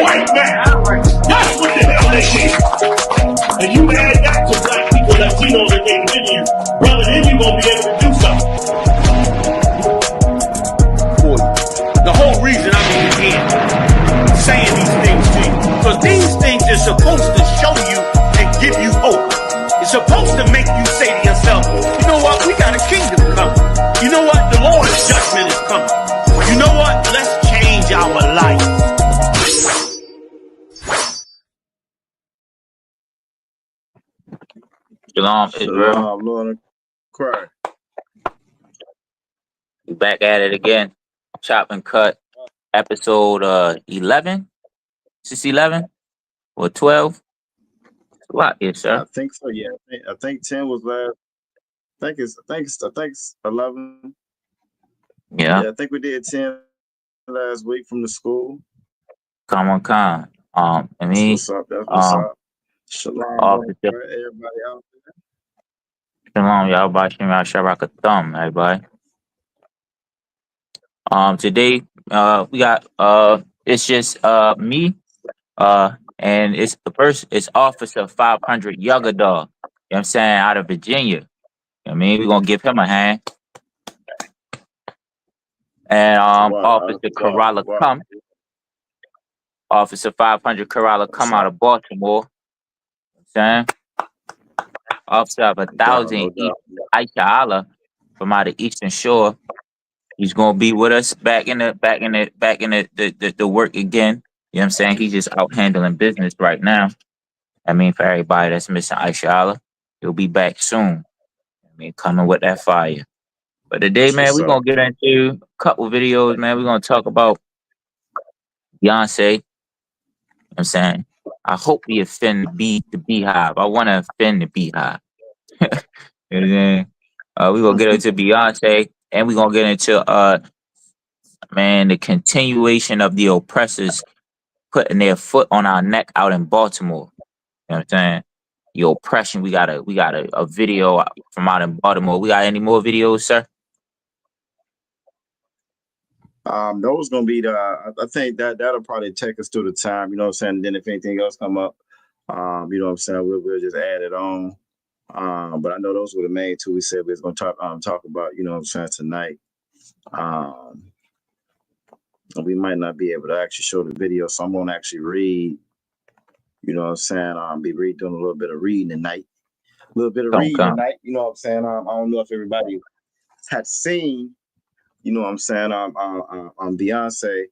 white man. That's what the hell they did. And you add that to black people, Latinos, and Native Indians, brother, then you gonna be able to do something. The whole reason I'm here saying these things to you, because these things are supposed to show you and give you hope. It's supposed to make you say to yourself, you know what, we got a kingdom coming. You know what, the Lord's judgment is coming. You know what, let's change our life. Shalom, Israel. Shalom, Lord of Christ. We back at it again. Chop and Cut, episode 11. Is this 11 or 12? It's a lot here, sir. I think so. Yeah, I think 10 was last. I think it's 11. Yeah. I think we did 10 last week from the school. Come on. I mean, That's what's up. That's what's up. Shalom, Officer. everybody out there. Shalom, y'all. Bashim Shabaka Thumb, everybody. Today, we got it's just me, and it's the first. It's Officer 500 Yugger Dog. You know what I'm saying, out of Virginia. You know what I mean, we're gonna give him a hand. And Officer Kerala Come. Officer 500 Kerala Come out of Baltimore. You know what I'm saying? Officer of 1,000 Aisha Allah from out of Eastern Shore. He's gonna be with us back in the work again. You know what I'm saying? He's just out handling business right now. I mean, for everybody that's missing Aisha Allah, he'll be back soon. I mean, coming with that fire. But today, man, we're gonna get into a couple videos, man. We're gonna talk about Beyonce. You know what I'm saying? I hope we offend the Beehive. I want to offend the Beehive. You know what I'm saying? We're gonna get into Beyonce, and we're gonna get into the continuation of the oppressors putting their foot on our neck out in Baltimore. You know what I'm saying? The oppression. We got a video from out in Baltimore. We got any more videos, sir? Those gonna be I think that'll probably take us through the time, you know what I'm saying? And then if anything else come up, you know what I'm saying, we'll just add it on. But I know those were the main two we said we was gonna talk about, you know what I'm saying, tonight. We might not be able to actually show the video, so I'm gonna actually read, you know what I'm saying, be doing a little bit of reading tonight. You know what I'm saying? I don't know if everybody had seen, you know what I'm saying, on Beyonce,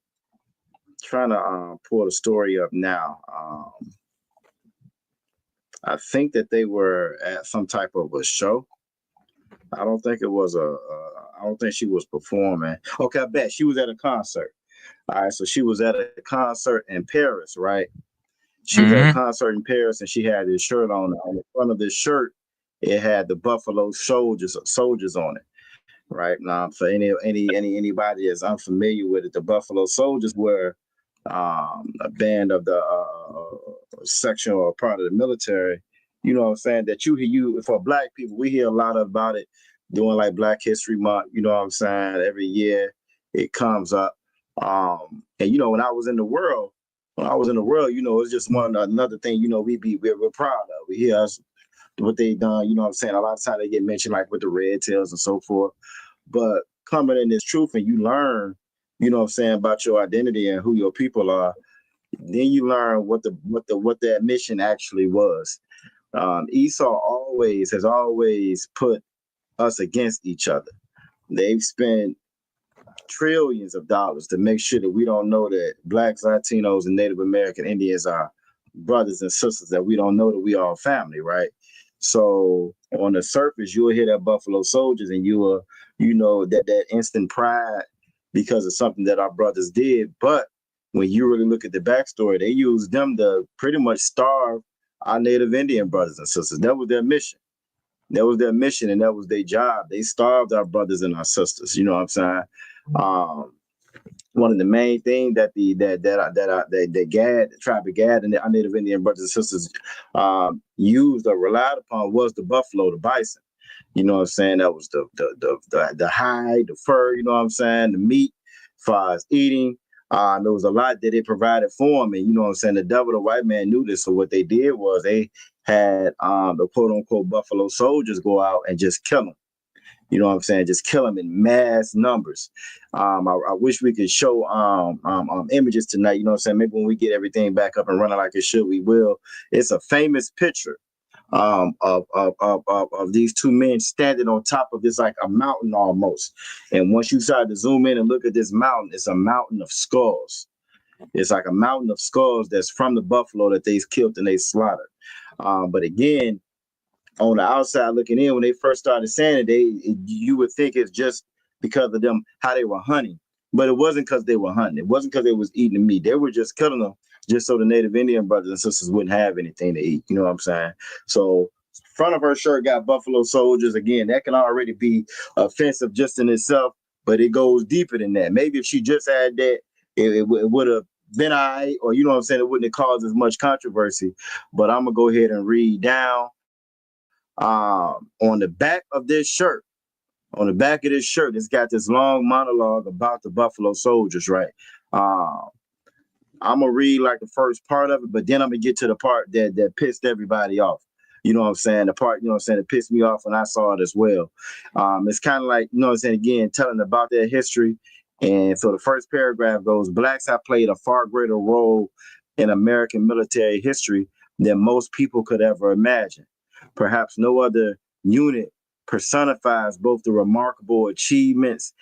trying to pull the story up now. I think that they were at some type of a show. I don't think it was I don't think she was performing. Okay, I bet she was at a concert. All right, so she was at a concert in Paris, right? She was at a concert in Paris, and she had this shirt on. On the front of this shirt, it had the Buffalo soldiers on it. Right now, for anybody that's unfamiliar with it, the Buffalo Soldiers were a band of the section or part of the military. You know what I'm saying? That you for Black people, we hear a lot about it during like Black History Month. You know what I'm saying? Every year it comes up. And you know, when I was in the world, you know, it's just another thing. You know, we're proud of. We hear us what they done. You know what I'm saying? A lot of times they get mentioned like with the Red Tails and so forth. But coming in this truth and you learn, you know what I'm saying, about your identity and who your people are, then you learn what that mission actually was. Esau has always put us against each other. They've spent trillions of dollars to make sure that we don't know that Blacks, Latinos, and Native American Indians are brothers and sisters, that we don't know that we are family, right? So on the surface, you'll hear that Buffalo Soldiers and you will, you know, that instant pride because of something that our brothers did. But when you really look at the backstory, they used them to pretty much starve our Native Indian brothers and sisters. That was their mission. And that was their job. They starved our brothers and our sisters. You know what I'm saying? One of the main things that the tribe of Gad and our Native Indian brothers and sisters used or relied upon was the buffalo, the bison. You know what I'm saying? That was the hide, the fur, you know what I'm saying? The meat, as far as eating. There was a lot that they provided for him, and you know what I'm saying. The devil, the white man, knew this. So what they did was they had the quote unquote Buffalo Soldiers go out and just kill them. You know what I'm saying? Just kill them in mass numbers. I wish we could show images tonight. You know what I'm saying? Maybe when we get everything back up and running like it should, we will. It's a famous picture of these two men standing on top of this like a mountain almost. And once you start to zoom in and look at this mountain, it's a mountain of skulls. It's like a mountain of skulls that's from the buffalo that they killed and they slaughtered. But again, on the outside looking in, when they first started saying it, you would think it's just because of them, how they were hunting. But it wasn't because they were hunting. It wasn't because they was eating the meat. They were just killing them just so the Native Indian brothers and sisters wouldn't have anything to eat. You know what I'm saying? So front of her shirt got Buffalo Soldiers. Again, that can already be offensive just in itself, but it goes deeper than that. Maybe if she just had that, it would have been all right, or you know what I'm saying, it wouldn't have caused as much controversy. But I'm going to go ahead and read down. On the back of this shirt, it's got this long monologue about the Buffalo Soldiers, right? I'm gonna read like the first part of it, but then I'm gonna get to the part that pissed everybody off. You know what I'm saying? The part, you know what I'm saying, that pissed me off when I saw it as well. It's kind of like, you know what I'm saying, again, telling about their history. And so the first paragraph goes, Blacks have played a far greater role in American military history than most people could ever imagine. Perhaps no other unit personifies both the remarkable achievements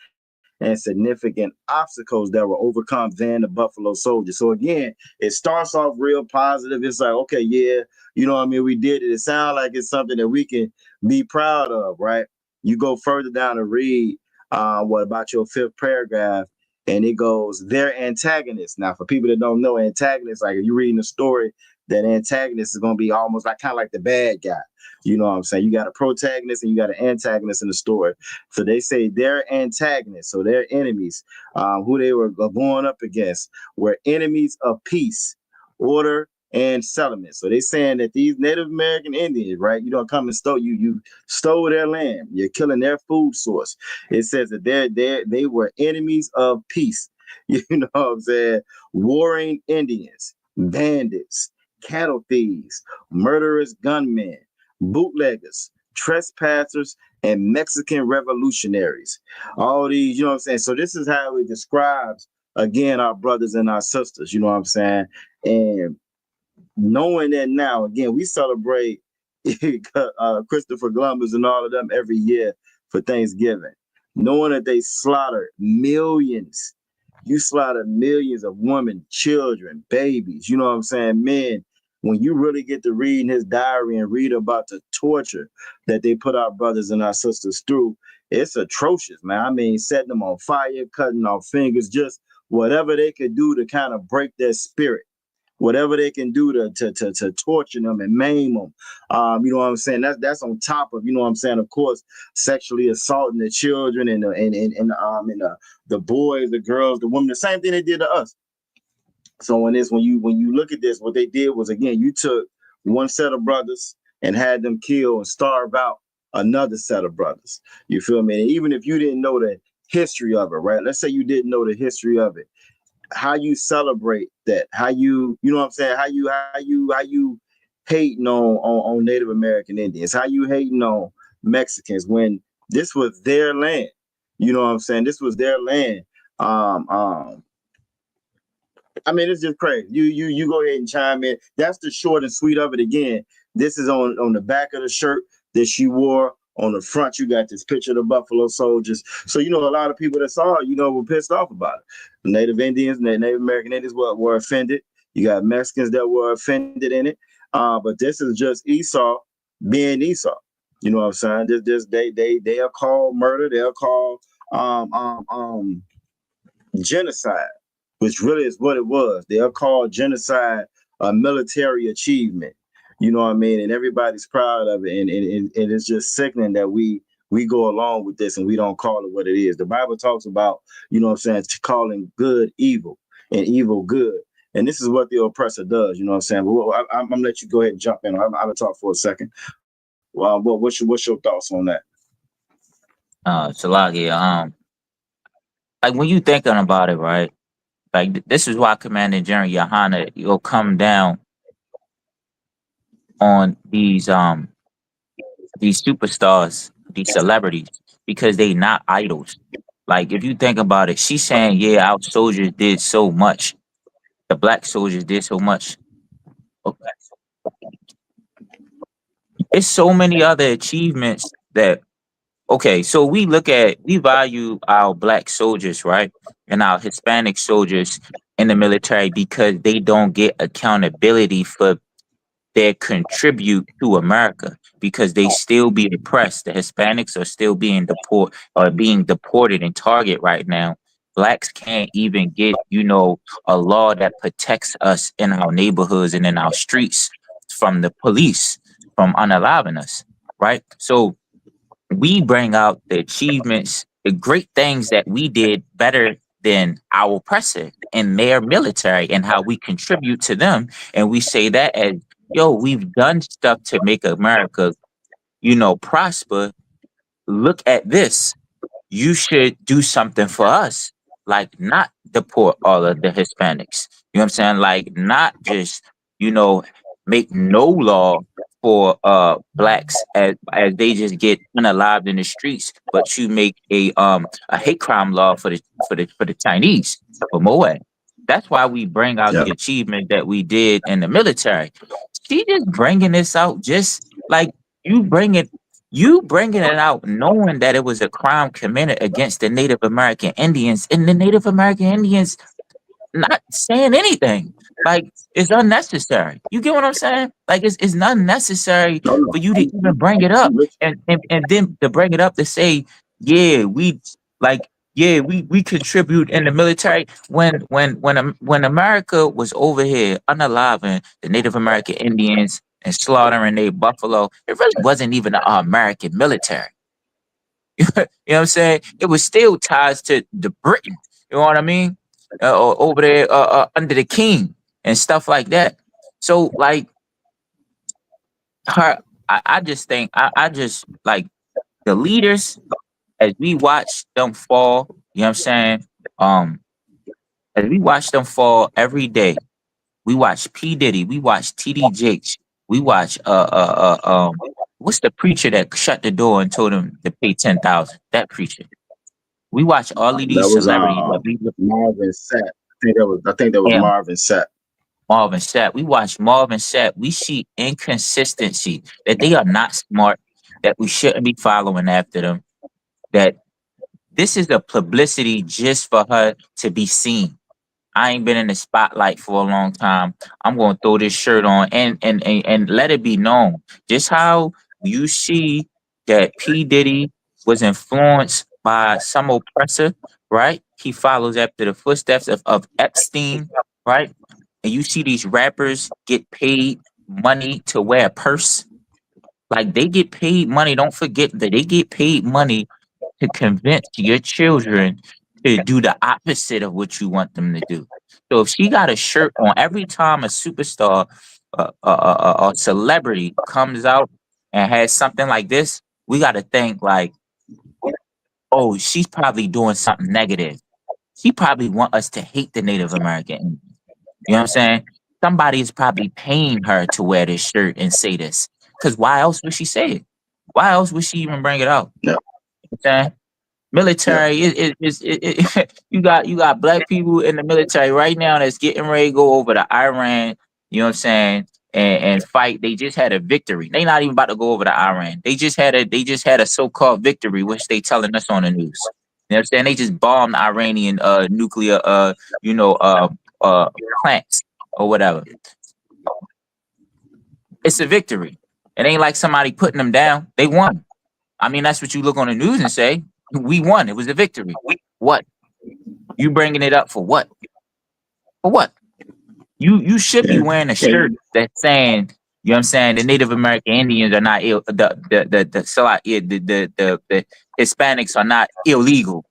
and significant obstacles that were overcome than the Buffalo Soldiers. So again, it starts off real positive. It's like, okay, yeah, you know what I mean? We did it. It sounds like it's something that we can be proud of, right? You go further down to read what about your fifth paragraph, and it goes, their antagonists. Now, for people that don't know, antagonists, like if you're reading a story, that antagonist is going to be almost like kind of like the bad guy. You know what I'm saying? You got a protagonist and you got an antagonist in the story. So they say their antagonists, so their enemies, who they were going up against, were enemies of peace, order, and settlement. So they saying that these Native American Indians, right? You don't come and stole you stole their land. You're killing their food source. It says that they were enemies of peace. You know what I'm saying? Warring Indians, bandits, cattle thieves, murderous gunmen, bootleggers, trespassers, and Mexican revolutionaries. All these, you know what I'm saying? So this is how it describes, again, our brothers and our sisters, you know what I'm saying? And knowing that now, again, we celebrate Christopher Columbus and all of them every year for Thanksgiving. Knowing that they slaughtered millions. You slaughtered millions of women, children, babies, you know what I'm saying? Men. When you really get to read his diary and read about the torture that they put our brothers and our sisters through, it's atrocious, man. I mean, setting them on fire, cutting off fingers, just whatever they could do to kind of break their spirit, whatever they can do to torture them and maim them. You know what I'm saying? That's on top of, you know what I'm saying, of course, sexually assaulting the children and the boys, the girls, the women, the same thing they did to us. So when you look at this, what they did was, again, you took one set of brothers and had them kill and starve out another set of brothers. You feel me? And even if you didn't know the history of it, right? Let's say you didn't know the history of it. How you celebrate that? How you know what I'm saying? How you hating on Native American Indians? How you hating on Mexicans when this was their land? You know what I'm saying? This was their land. I mean, it's just crazy. You go ahead and chime in. That's the short and sweet of it. Again, this is on the back of the shirt that she wore. On the front, you got this picture of the Buffalo Soldiers. So, you know, a lot of people that saw it, you know, were pissed off about it. The Native Indians and the Native American Indians were offended. You got Mexicans that were offended in it. But this is just Esau being Esau. You know what I'm saying? They are called murder. They are called genocide, which really is what it was. They are called genocide, a military achievement. You know what I mean? And everybody's proud of it. And it's just sickening that we go along with this and we don't call it what it is. The Bible talks about, you know what I'm saying, calling good evil and evil good. And this is what the oppressor does. You know what I'm saying? Well, I'm going to let you go ahead and jump in. I'm going to talk for a second. Well, what's your thoughts on that? Salagi, like when you thinking about it, right? Like this is why Commander General Yohana will come down on these superstars, these celebrities, because they not idols. Like if you think about it, she's saying, yeah, our soldiers did so much. The black soldiers did so much. Okay. It's so many other achievements that okay, so we value our black soldiers, right? And our Hispanic soldiers in the military because they don't get accountability for their contribute to America because they still be oppressed. The Hispanics are still being deported in Target right now. Blacks can't even get, a law that protects us in our neighborhoods and in our streets from the police from unaliving us, right? So we bring out the achievements, the great things that we did better than our oppressor in their military and how we contribute to them. And we say that as, yo, we've done stuff to make America, prosper. Look at this. You should do something for us, like not deport all of the Hispanics. You know what I'm saying? Like not just, you know, make no law for blacks as they just get unalived in the streets, but you make a hate crime law for the Chinese, for Moet. That's why we bring out Yeah. the achievement that we did in the military. She just bringing this out just like you bringing it out knowing that it was a crime committed against the Native American Indians and the Native American Indians not saying anything. Like it's unnecessary. You get what I'm saying? Like it's not necessary No, no. for you to even bring it up and then to bring it up to say, yeah, we contribute in the military when America was over here unaliving the Native American Indians and slaughtering their buffalo, it really wasn't even our American military. You know what I'm saying? It was still ties to the Britain. You know what I mean? Over there under the king and stuff like that. So like her, I just think I just like the leaders as we watch them fall. You know what I'm saying? Um, as we watch them fall every day, we watch P Diddy, we watch TD Jakes, we watch what's the preacher that shut the door and told him to pay 10,000? That preacher. We watch all of That these was celebrities that we Marvin Sapp. I think that was and Marvin Sapp. Marvin Sapp. We watch Marvin Sapp. We see inconsistency that they are not smart, that we shouldn't be following after them, that this is a publicity just for her to be seen. I ain't been in the spotlight for a long time. I'm gonna throw this shirt on and let it be known. Just how you see that P. Diddy was influenced by some oppressor, right? He follows after the footsteps of Epstein, right? And you see these rappers get paid money to wear a purse. Like they get paid money. Don't forget that they get paid money to convince your children to do the opposite of what you want them to do. So if she got a shirt on every time a superstar or celebrity comes out and has something like this, we got to think like, oh, she's probably doing something negative. She probably want us to hate the Native American Indian. You know what I'm saying? Somebody is probably paying her to wear this shirt and say this. Because why else would she say it? Why else would she even bring it out? Yeah. You know what I'm saying? Military you got black people in the military right now that's getting ready to go over to Iran, you know what I'm saying, and fight. They just had a victory. They not even about to go over to Iran. They just had a so-called victory, which they telling us on the news. You know what I'm saying? They just bombed Iranian nuclear plants or whatever. It's a victory. It ain't like somebody putting them down. They won. I mean, that's what you look on the news and say. We won. It was a victory. What? You bringing it up for what? For what? You should be wearing a shirt that's saying, you know what I'm saying, the Native American Indians are not the Hispanics are not illegal.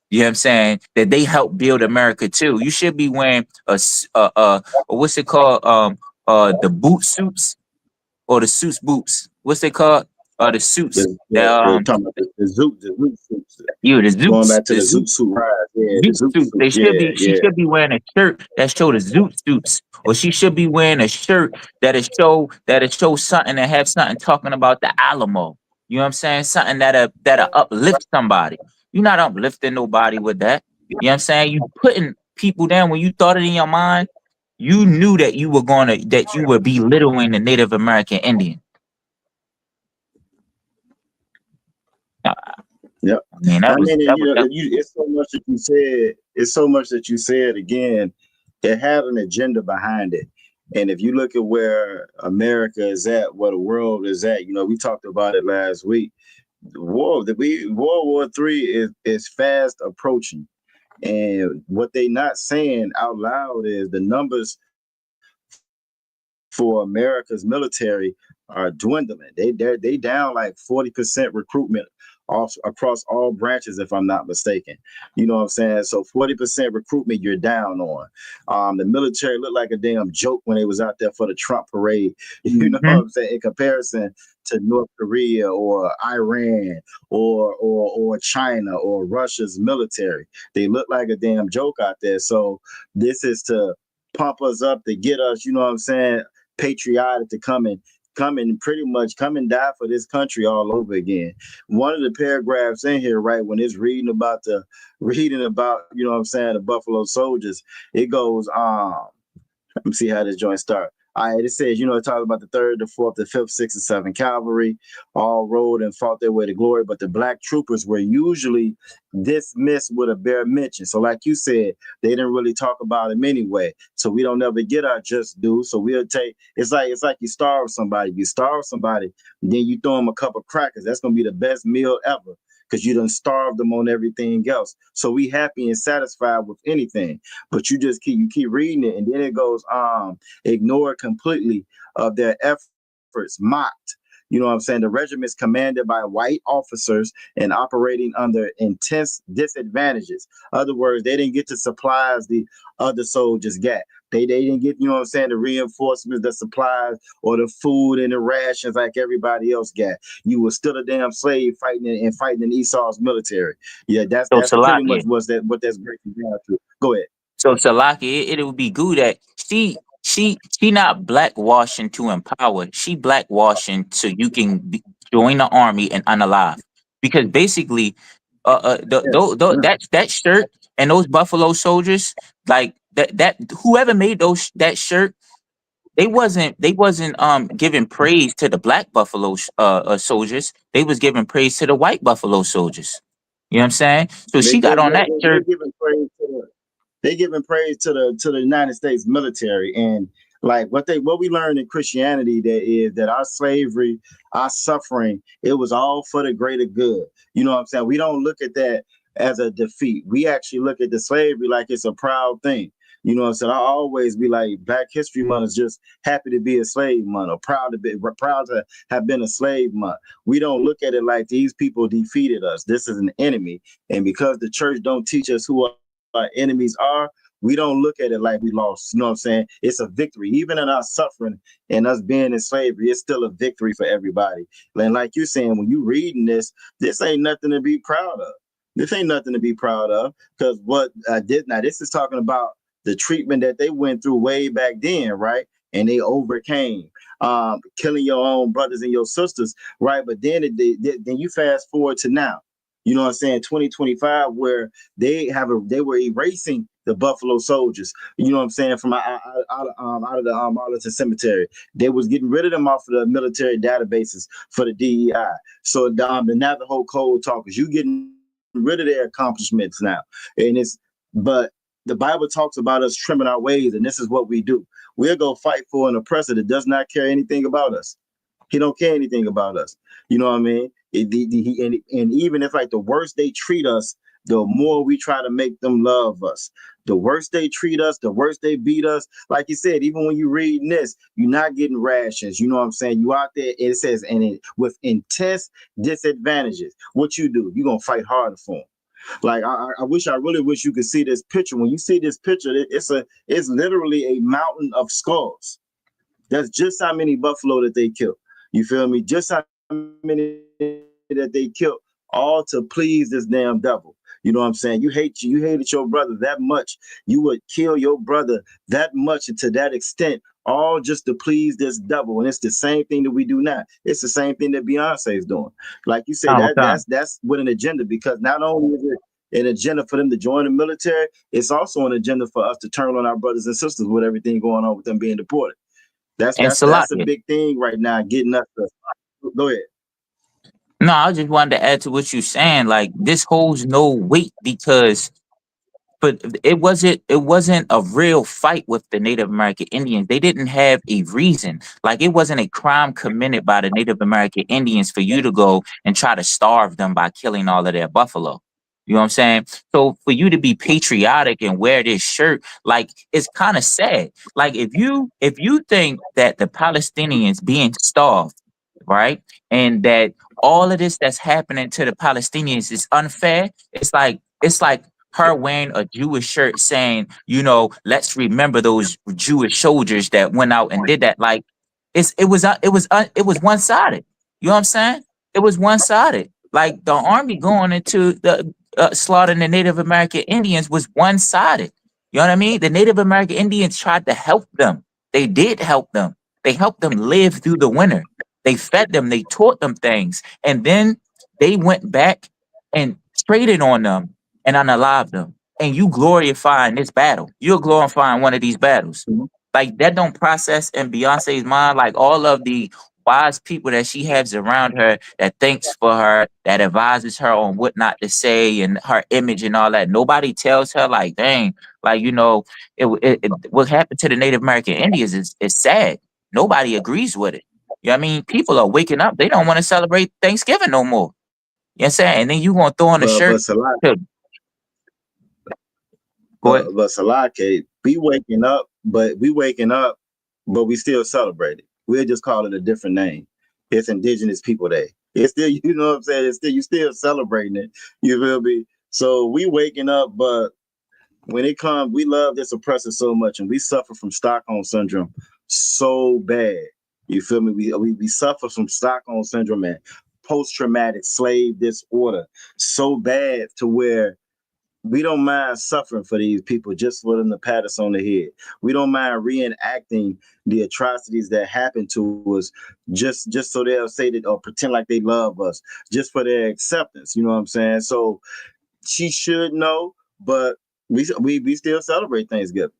You know what I'm saying? That they help build America too. You should be wearing what's it called? The boot suits or the suits boots. What's it called? the suits. The talking about the zoot suits. Yeah, the Going Zoots, back to the the Zoot zoot suit ride. Yeah, the Zoot zoot suits. They suits. should Yeah, be. She yeah. should be wearing a shirt that show the Zoot suits, or she should be wearing a shirt that show something that have something talking about the Alamo. You know what I'm saying? Something that'll uplift somebody. You're not uplifting nobody with that. You know what I'm saying? You putting people down. When you thought it in your mind, you knew that you were belittling the Native American Indian. Yep. I mean, I mean, and, that it's so much that you said. It's so much that you said again. It had an agenda behind it. And if you look at where America is at, where the world is at, we talked about it last week. World War III is fast approaching. And what they not saying out loud is the numbers for America's military are dwindling. They down like 40% recruitment across all branches, if I'm not mistaken. You know what I'm saying? So 40% recruitment you're down on. The military looked like a damn joke when they was out there for the Trump parade. You know what Mhm. I'm saying? In comparison to North Korea or Iran or China or Russia's military. They look like a damn joke out there. So this is to pump us up to get us, you know what I'm saying, patriotic to come and pretty much come and die for this country all over again. One of the paragraphs in here, right, when it's reading about, you know what I'm saying, the Buffalo Soldiers, it goes, let me see how this joint start. All right, it says, it talks about the 3rd, the 4th, the 5th, 6th, and 7th Cavalry all rode and fought their way to glory, but the black troopers were usually dismissed with a bare mention. So like you said, they didn't really talk about them anyway. So we don't ever get our just due. So we'll take, it's like you starve somebody. You starve somebody, then you throw them a cup of crackers. That's going to be the best meal ever, because you done starved them on everything else. So we happy and satisfied with anything, but you keep reading it, and then it goes, ignored completely of their efforts, mocked. You know what I'm saying? The regiment's commanded by white officers and operating under intense disadvantages. Other words, they didn't get the supplies the other soldiers got. They didn't get, you know what I'm saying, the reinforcements, the supplies, or the food and the rations like everybody else got. You were still a damn slave fighting in Esau's military. Yeah, that's So pretty much Salakia. what that's breaking down to. Go ahead. So Salaki, it would be good that she not blackwashing to empower. She blackwashing so you can join the army and unalive. Because basically, Yeah, yeah. that shirt and those Buffalo Soldiers, like that whoever made that shirt, they wasn't giving praise to the black Buffalo soldiers. They was giving praise to the white Buffalo soldiers. You know what I'm saying? So They she got they on that they shirt. giving praise to the United States military, and like what we learned in Christianity, that our slavery, our suffering, it was all for the greater good. You know what I'm saying? We don't look at that as a defeat. We actually look at the slavery like it's a proud thing. You know what I'm saying? I always be like, Black History Month is just happy to be a slave month, or proud to have been a slave month. We don't look at it like these people defeated us. This is an enemy, and because the church don't teach us who our enemies are, we don't look at it like we lost. You know what I'm saying? It's a victory. Even in our suffering and us being in slavery, it's still a victory for everybody. And like you're saying, when you reading this ain't nothing to be proud of. This ain't nothing to be proud of, because what I did now, this is talking about the treatment that they went through way back then, right? And they overcame killing your own brothers and your sisters, right? But then then you fast forward to now. You know what I'm saying? 2025, where they were erasing the Buffalo Soldiers. You know what I'm saying? From out of the Arlington Cemetery, they was getting rid of them off of the military databases for the DEI. So the Navajo Code Talkers, you getting rid of their accomplishments now, but the Bible talks about us trimming our ways, and this is what we do. We'll go fight for an oppressor that does not care anything about us. He don't care anything about us. You know what I mean? And even if like the worse they treat us, the more we try to make them love us. The worse they treat us, the worse they beat us. Like you said, even when you reading this, you're not getting rations. You know what I'm saying? You out there, it says, with intense disadvantages. What you do? You're gonna fight harder for them. Like I really wish you could see this picture. When you see this picture, it's literally a mountain of skulls. That's just how many buffalo that they killed. You feel me? Just how many that they killed, all to please this damn devil. You know what I'm saying? You hated your brother that much. You would kill your brother that much and to that extent, all just to please this devil. And it's the same thing that we do now. It's the same thing that Beyonce is doing. Like you say, Time with time. that's with an agenda, because not only is it an agenda for them to join the military, it's also an agenda for us to turn on our brothers and sisters with everything going on with them being deported. That's And that's that's a Salakia. big thing right now, getting us to go ahead. No, I just wanted to add to what you're saying. Like this holds no weight because but it wasn't a real fight with the Native American Indians. They didn't have a reason. Like it wasn't a crime committed by the Native American Indians for you to go and try to starve them by killing all of their buffalo. You know what I'm saying? So for you to be patriotic and wear this shirt, like it's kind of sad. Like if you think that the Palestinians being starved, right, and that all of this that's happening to the Palestinians is unfair, it's like her wearing a Jewish shirt saying, let's remember those Jewish soldiers that went out and did that. Like it was one sided. You know what I'm saying? It was one sided. Like the army going into the slaughtering the Native American Indians was one sided. You know what I mean? The Native American Indians tried to help them. They did help them. They helped them live through the winter. They fed them. They taught them things, and then they went back and traded on them and unalive them. And you glorifying this battle. You're glorifying one of these battles. Like that don't process in Beyonce's mind. Like all of the wise people that she has around her that thinks for her, that advises her on what not to say and her image and all that. Nobody tells her like, dang, like what happened to the Native American Indians is sad. Nobody agrees with it. You know what I mean? People are waking up. They don't want to celebrate Thanksgiving no more. You know what I'm saying? And then you gonna throw on a But shirt. Salak, To, go ahead. but Salake, we waking up, but we still celebrate it. We'll just call it a different name. It's Indigenous People Day. It's still, you know what I'm saying? It's still, you still celebrating it. You feel me? So we waking up, but when it comes, we love this oppressor so much, and we suffer from Stockholm syndrome so bad. You feel me? We suffer from Stockholm syndrome and post-traumatic slave disorder so bad to where we don't mind suffering for these people just for them to pat us on the head. We don't mind reenacting the atrocities that happen to us just so they'll say that or pretend like they love us just for their acceptance. You know what I'm saying? So she should know, but we still celebrate Thanksgiving.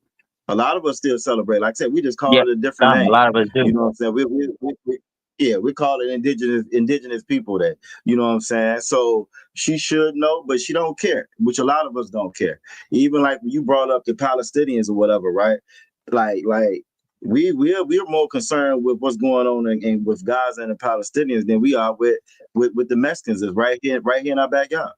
A lot of us still celebrate. Like I said, we just call Yeah, it a different a name. lot of us do. You know what I'm saying? We call it Indigenous People Day. You know what I'm saying? So she should know, but she don't care, which a lot of us don't care. Even like when you brought up the Palestinians or whatever, right? Like we're more concerned with what's going on in with Gaza and the Palestinians than we are with the Mexicans is right here in our backyard.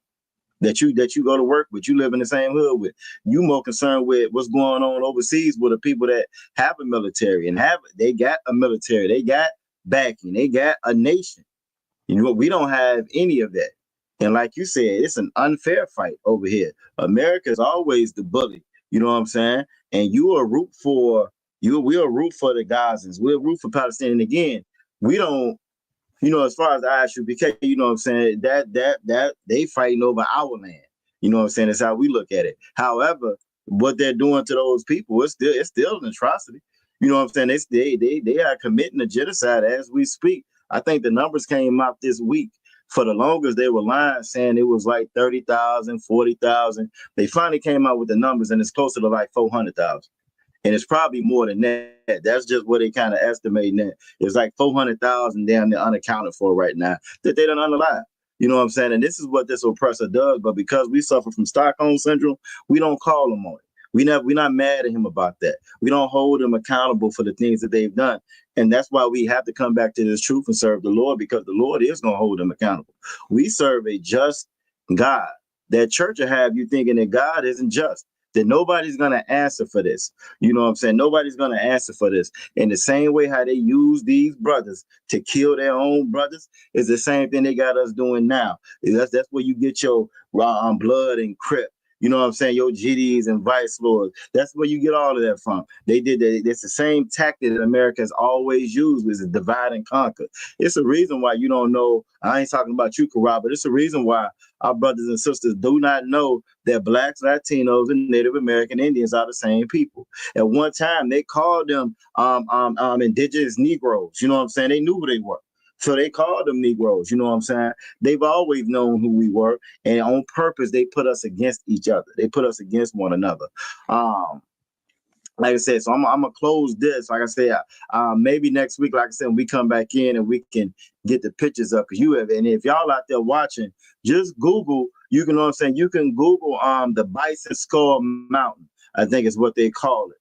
That you go to work with, you live in the same hood with. You more concerned with what's going on overseas with the people that have a military and they got a military, they got backing, they got a nation. You know, we don't have any of that. And like you said, it's an unfair fight over here. America is always the bully. You know what I'm saying? And we'll root for the Gazans. We'll root for Palestine. And again, we don't. As far as the ISUPK, you know what I'm saying, that they fighting over our land. You know what I'm saying? That's how we look at it. However, what they're doing to those people, it's still an atrocity. You know what I'm saying? They are committing a genocide as we speak. I think the numbers came out this week. For the longest, they were lying, saying it was like 30,000, 40,000. They finally came out with the numbers, and it's closer to like 400,000. And it's probably more than that. That's just what they kind of estimating that. It's like 400,000 damn near unaccounted for right now that they don't unalive. You know what I'm saying? And this is what this oppressor does. But because we suffer from Stockholm syndrome, we don't call him on it. We're not mad at him about that. We don't hold him accountable for the things that they've done. And that's why we have to come back to this truth and serve the Lord, because the Lord is going to hold them accountable. We serve a just God. That church will have you thinking that God isn't just, that nobody's going to answer for this. You know what I'm saying? Nobody's going to answer for this. In the same way how they use these brothers to kill their own brothers is the same thing they got us doing now. That's where you get your blood and Crip You know what I'm saying? Your GDs and vice lords. That's where you get all of that from. They did that. It's the same tactic that America has always used, is to divide and conquer. It's a reason why you don't know. I ain't talking about you, Karab, but it's a reason why our brothers and sisters do not know that blacks, Latinos, and Native American Indians are the same people. At one time, they called them indigenous Negroes. You know what I'm saying? They knew who they were. So they called them Negroes. You know what I'm saying? They've always known who we were. And on purpose, they put us against each other. They put us against one another. Like I said, so I'm gonna close this. Like I said, maybe next week, like I said, when we come back in and we can get the pictures up, because you have. And if y'all out there watching, just Google. You can know what I'm saying. You can Google the Bison Skull Mountain. I think is what they call it.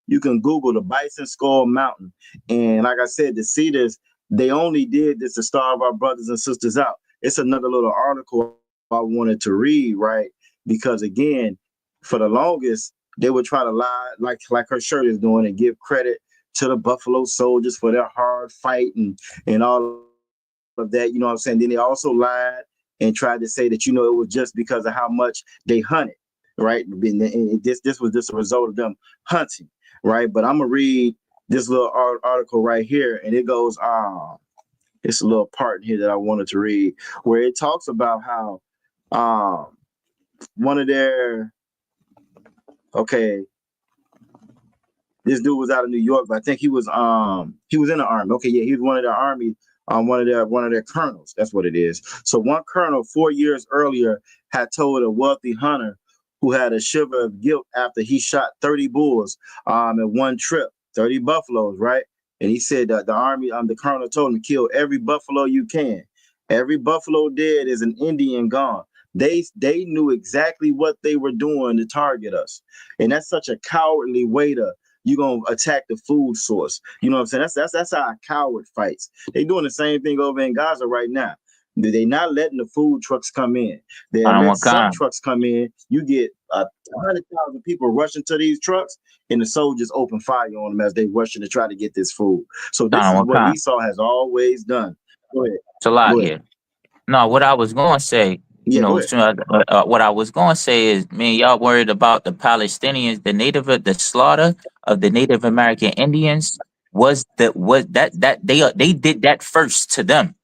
You can Google the Bison Skull Mountain, and like I said, to see this, they only did this to starve our brothers and sisters out. It's another little article I wanted to read, right? Because again, for the longest, they would try to lie, like her shirt is doing, and give credit to the Buffalo Soldiers for their hard fight and all of that. You know what I'm saying? Then they also lied and tried to say that, it was just because of how much they hunted, right? And this was just a result of them hunting, right? But I'm gonna read this little article right here, and it goes, it's a little part here that I wanted to read, where it talks about how one of their, this dude was out of New York, but I think he was in the army. Okay, yeah, he was one of their army, one of their colonels. That's what it is. So one colonel 4 years earlier had told a wealthy hunter who had a shiver of guilt after he shot 30 bulls in one trip, 30 buffaloes, right? And he said that the colonel told him to kill every buffalo you can. Every buffalo dead is an Indian gone. They knew exactly what they were doing to target us. And that's such a cowardly way to, you're going to attack the food source. You know what I'm saying? That's how a coward fights. They're doing the same thing over in Gaza right now. They're not letting the food trucks come in. They're letting some trucks come in. You get 100,000 people rushing to these trucks, and the soldiers open fire on them as they rushing to try to get this food. So this is what Esau has always done. Go ahead. It's a lot here. No, what I was going to say, what I was going to say is, man, y'all worried about the Palestinians, the slaughter of the Native American Indians they did that first to them.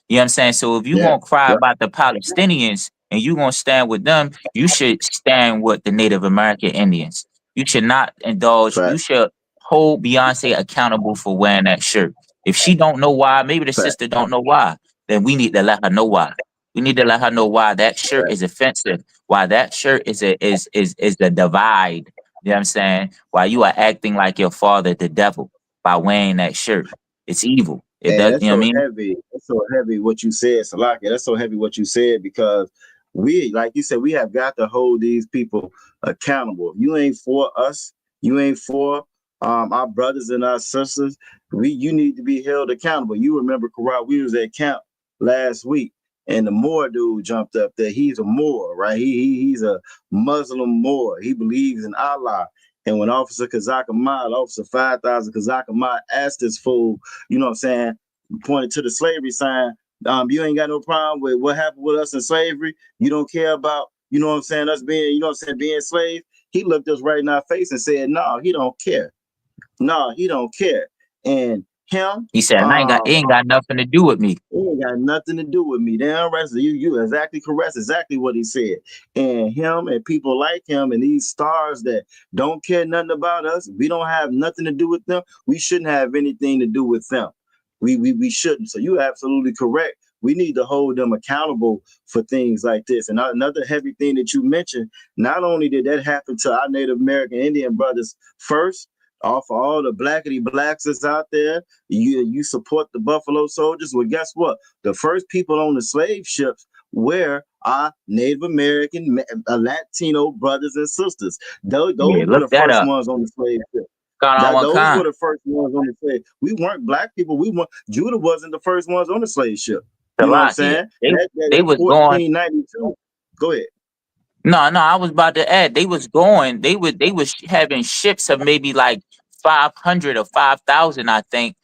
You know what I'm saying? So if you gonna cry about the Palestinians and you gonna stand with them, you should stand with the Native American Indians. You should not indulge. You should hold Beyonce accountable for wearing that shirt. If she don't know why, maybe the sister don't know why, then we need to let her know why. We need to let her know why that shirt is offensive. Why that shirt is the divide. You know what I'm saying? Why you are acting like your father, the devil, by wearing that shirt. It's evil. It does, you know what I mean? Heavy. That's so heavy what you said, Salaki. That's so heavy what you said, because we, like you said, we have got to hold these people accountable. If you ain't for us, you ain't for our brothers and our sisters, you need to be held accountable. You remember, Karab, we was at camp last week, and the Moor dude jumped up there. He's a Moor, right? He's a Muslim Moor. He believes in Allah. And when Officer Kazak Ahmad, Officer 5000 Kazak Ahmad asked this fool, you know what I'm saying, pointed to the slavery sign, you ain't got no problem with what happened with us in slavery. You don't care about, you know what I'm saying, us being, you know what I'm saying, being slaves. He looked us right in our face and said, no, he don't care. No, he don't care. And him, he said, it ain't got nothing to do with me. It ain't got nothing to do with me. Damn, you exactly correct. Exactly what he said. And him and people like him and these stars that don't care nothing about us, we don't have nothing to do with them. We shouldn't have anything to do with them. We shouldn't. So you're absolutely correct. We need to hold them accountable for things like this. And another heavy thing that you mentioned, not only did that happen to our Native American Indian brothers first, for all the blackity blacks that's out there, you support the Buffalo Soldiers. Well, guess what? The first people on the slave ships were our Native American, Latino brothers and sisters. Those were the first ones on the slave ship. Those were the first ones on the slave. We weren't black people. Judah wasn't the first ones on the slave ship. You know what I'm saying? They was 1492. Go ahead. No, I was about to add, they was having ships of maybe like 500 or 5,000, I think,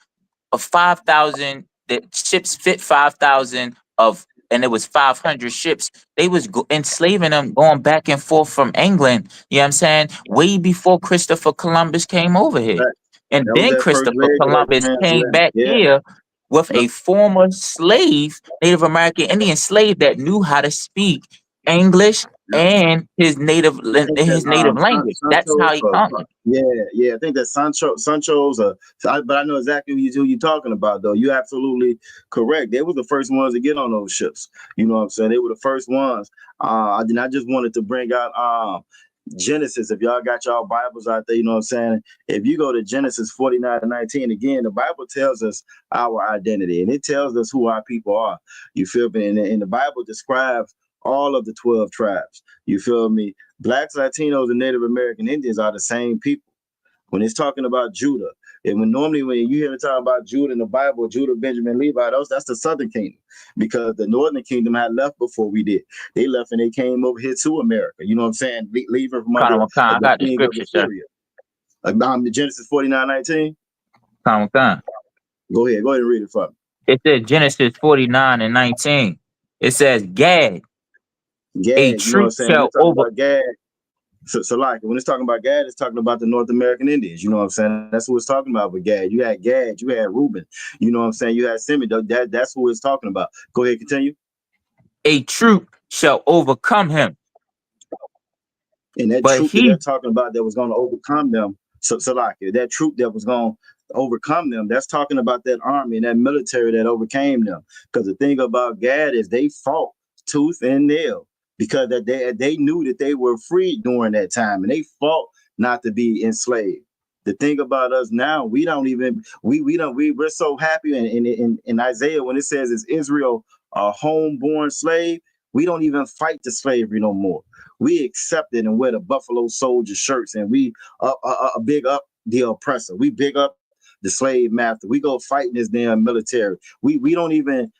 of 5,000. The ships fit 5,000 of and it was 500 ships. They was enslaving them, going back and forth from England. You know what I'm saying? Way before Christopher Columbus came over here. That, And that was then that first Christopher leg of Columbus Abraham's came leg. back Yeah. here with Yep. a former slave, Native American Indian slave that knew how to speak English and his native I think that language. That's how he conquered. yeah. I think that Sancho's but I know exactly who you're talking about though. You're absolutely correct. They were the first ones to get on those ships. You know what I'm saying? They were the first ones. I just wanted to bring out Genesis. If y'all got y'all Bibles out there, you know what I'm saying? If you go to Genesis 49:19, again, the Bible tells us our identity and it tells us who our people are. You feel me? And the Bible describes all of the 12 tribes. You feel me? Blacks, Latinos, and Native American Indians are the same people. When it's talking about Judah, and when you hear me talk about Judah in the Bible, Judah, Benjamin, Levi, that's the southern kingdom, because the northern kingdom had left before we did. They left and they came over here to America. You know what I'm saying? Leaving from under I got the king scripture, sir. Genesis 49:19. Go ahead and read it for me. It said Genesis 49:19. It says Gad. Gad, you know what I'm saying? Shall over about Gad. So like when it's talking about Gad, it's talking about the North American Indians. You know what I'm saying? That's what it's talking about with Gad. You had Reuben. You know what I'm saying? You had Simeon. That's what it's talking about. Go ahead, continue. A troop shall overcome him. And that troop that they're talking about that was going to overcome them. So like that troop that was going to overcome them, that's talking about that army and that military that overcame them. Because the thing about Gad is they fought tooth and nail, because that they knew that they were free during that time, and they fought not to be enslaved. The thing about us now, we're so happy in Isaiah when it says, "Is Israel a homeborn slave?" We don't even fight the slavery no more. We accept it and wear the Buffalo Soldier shirts, and we big up the oppressor. We big up the slave master. We go fight in this damn military. We don't even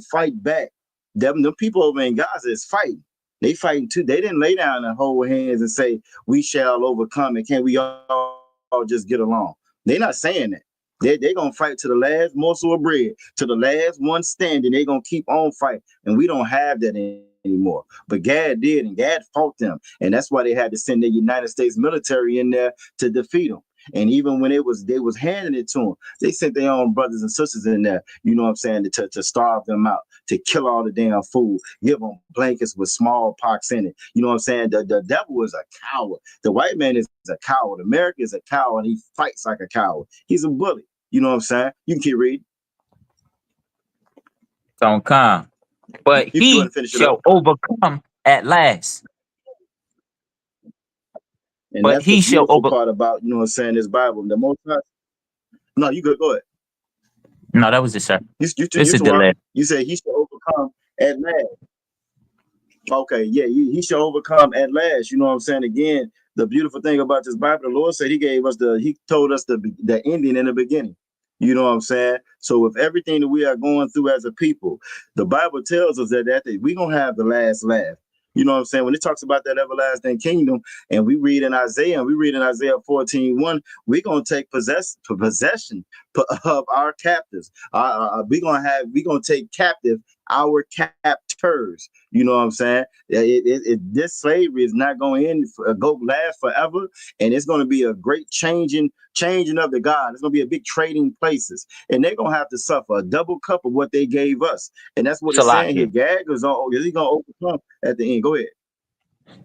fight back. Them people over in Gaza is fighting. They fighting too. They didn't lay down and hold hands and say, "We shall overcome," and can we all just get along? They're not saying that. They're going to fight to the last morsel of bread, to the last one standing. They're going to keep on fighting. And we don't have that anymore. But Gad did, and Gad fought them. And that's why they had to send the United States military in there to defeat them. And even when they was handing it to them, they sent their own brothers and sisters in there, you know what I'm saying, to starve them out, to kill all the damn food, give them blankets with smallpox in it. You know what I'm saying? The devil is a coward. The white man is a coward. America is a coward. He fights like a coward. He's a bully. You know what I'm saying? You can keep reading. Don't come. But he shall overcome at last. And but that's he the shall beautiful part about, you know what I'm saying, this Bible. The most part. No, you good. Go ahead. No, that was it, sir. It's a delay. You said he shall overcome at last. Okay, yeah, he shall overcome at last. You know what I'm saying? Again, the beautiful thing about this Bible, the Lord said he told us the ending in the beginning. You know what I'm saying? So with everything that we are going through as a people, the Bible tells us that we're going to have the last laugh. You know what I'm saying? When it talks about that everlasting kingdom, and we read in Isaiah 14:1, we're going to take possession of our captives. We're going to take captive our captors. You know what I'm saying? This slavery is not going to go last forever, and it's going to be a great changing of the God. It's going to be a big trading places, and they're going to have to suffer a double cup of what they gave us, and that's what it's saying here. Gad is he going to overcome at the end? Go ahead.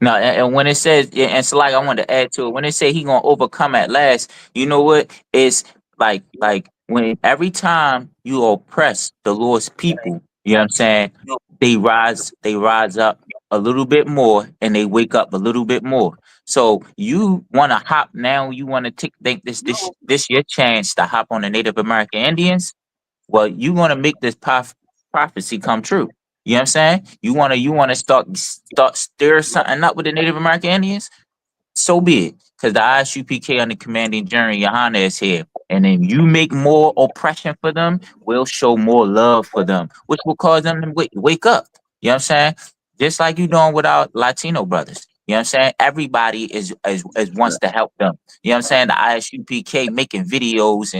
No, and when it says, and so like I wanted to add to it, when it say he gonna overcome at last, you know what? It's like when every time you oppress the Lord's people, you know what I'm saying? They rise up a little bit more, and they wake up a little bit more. So you want to hop now? You want to think this your chance to hop on the Native American Indians? Well, you want to make this prophecy come true. You know what I'm saying? You wanna start stir something up with the Native American Indians? So be it. Because the ISUPK under commanding General Yohana is here. And then you make more oppression for them, we'll show more love for them, which will cause them to wake up. You know what I'm saying? Just like you doing with our Latino brothers. You know what I'm saying? Everybody is wants to help them. You know what I'm saying? The ISUPK making videos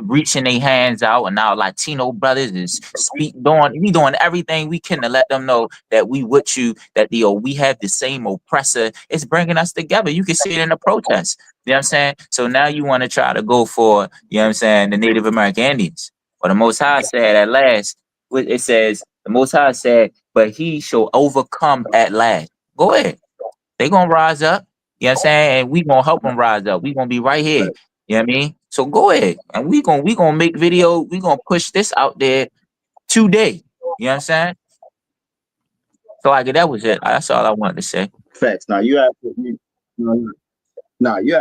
reaching their hands out, and our Latino brothers is doing everything we can to let them know that we with you, that we have the same oppressor. It's bringing us together. You can see it in the protests. You know what I'm saying? So now you want to try to go for, you know what I'm saying, the Native American Indians. But the Most High said at last, it says, the Most High said, but he shall overcome at last. Go ahead. They gonna rise up. You know what I'm saying? And we gonna help them rise up. We gonna be right here. You know what I mean? So go ahead. And we gonna make video. We gonna push this out there today. You know what I'm saying? So that was it. That's all I wanted to say. Facts. Now you're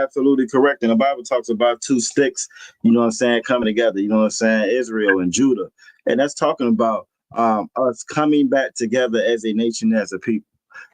absolutely correct. And the Bible talks about two sticks, you know what I'm saying, coming together, you know what I'm saying, Israel and Judah. And that's talking about us coming back together as a nation, as a people.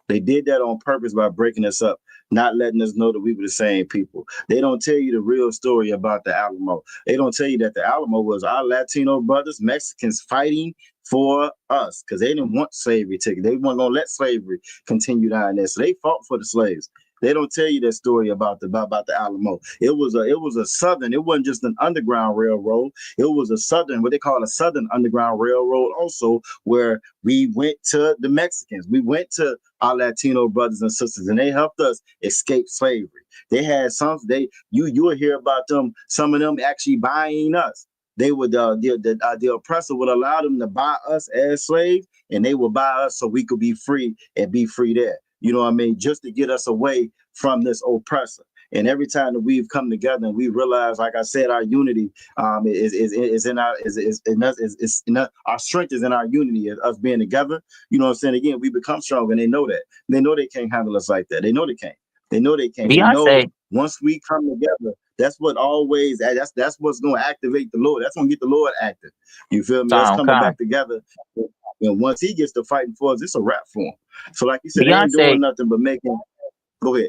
They did that on purpose by breaking us up, not letting us know that we were the same people. They don't tell you the real story about the Alamo. They don't tell you that the Alamo was our Latino brothers, Mexicans fighting for us, because they didn't want slavery to. They weren't gonna let slavery continue down there. So they fought for the slaves. They don't tell you that story about the Alamo. It was a southern. It wasn't just an underground railroad. It was a southern, what they call a southern underground railroad, also, where we went to the Mexicans. We went to our Latino brothers and sisters, and they helped us escape slavery. They had you will hear about them. Some of them actually buying us. They would the oppressor would allow them to buy us as slaves, and they would buy us so we could be free and be free there. You know what I mean? Just to get us away from this oppressor. And every time that we've come together and we realize, like I said, our unity is in our our strength is in our unity, us being together. You know what I'm saying? Again, we become strong, and they know that. They know they can't handle us like that. They know they can't. They know they can't. They know once we come together, that's what's going to activate the Lord. That's going to get the Lord active. You feel me? That's coming back together. And once he gets to fighting for us, it's a wrap for him. So like you said, they ain't doing nothing but making. Go ahead.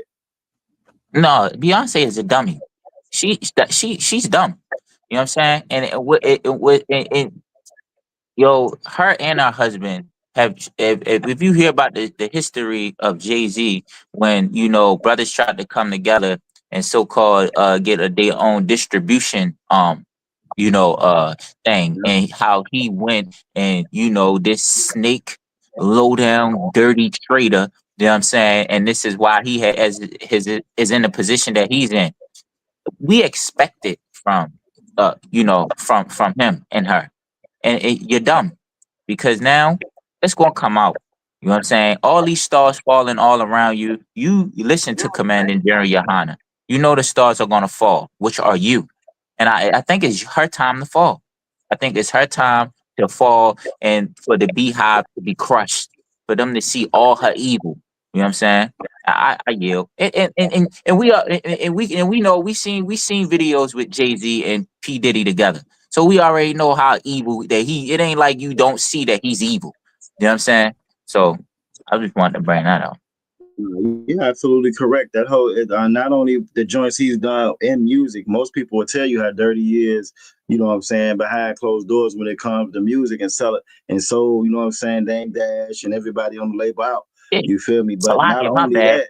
No, Beyonce is a dummy. She's dumb. You know what I'm saying? And her and her husband have. If you hear about the history of Jay-Z, when brothers tried to come together and so-called get their own distribution thing, and how he went and this snake, low down, dirty trader. You know what I'm saying? And this is why he is in the position that he's in. We expect it from from him and her, and you're dumb, because now it's gonna come out. You know what I'm saying? All these stars falling all around you. You listen to Commanding General Yohana. You know the stars are gonna fall. Which are you? And I think it's her time to fall. I think it's her time to fall, and for the beehive to be crushed, for them to see all her evil. You know what I'm saying? I yield. And we know we seen videos with Jay-Z and P. Diddy together. So we already know how evil that it ain't like you don't see that he's evil. You know what I'm saying? So I just wanted to bring that out. You're absolutely correct. That whole not only the joints he's done in music, most people will tell you how dirty he is, you know what I'm saying, behind closed doors when it comes to music and sell it. And so, you know what I'm saying, Dame Dash and everybody on the label out. Yeah. You feel me? But not only that.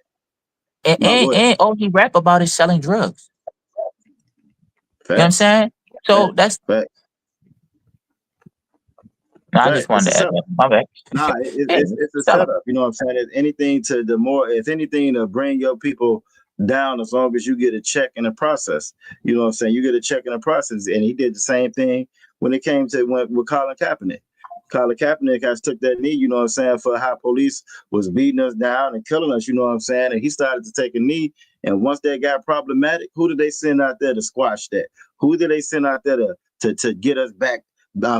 And all he rap about is selling drugs. Facts. You know what I'm saying? So that's facts. No, I just wanted to add that. My bad. Nah, it's a setup. You know what I'm saying? If anything to bring your people down, as long as you get a check in the process. You know what I'm saying? You get a check in the process. And he did the same thing when it came to with Colin Kaepernick. Colin Kaepernick has took that knee, you know what I'm saying, for how police was beating us down and killing us, you know what I'm saying? And he started to take a knee. And once that got problematic, who did they send out there to squash that? Who did they send out there to get us back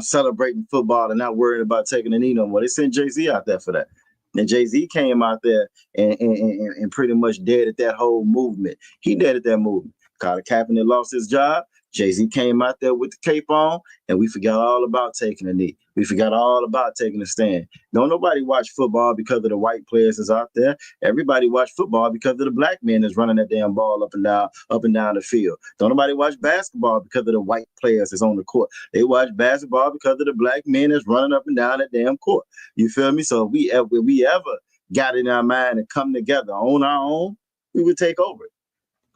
celebrating football and not worrying about taking a knee no more? They sent Jay-Z out there for that. And Jay-Z came out there and pretty much deaded that whole movement. He deaded that movement. Colin Kaepernick lost his job. Jay-Z came out there with the cape on, and we forgot all about taking a knee. We forgot all about taking a stand. Don't nobody watch football because of the white players that's out there. Everybody watch football because of the black men that's running that damn ball up and down the field. Don't nobody watch basketball because of the white players that's on the court. They watch basketball because of the black men that's running up and down that damn court. You feel me? So if we ever got in our mind to come together on our own, we would take over it.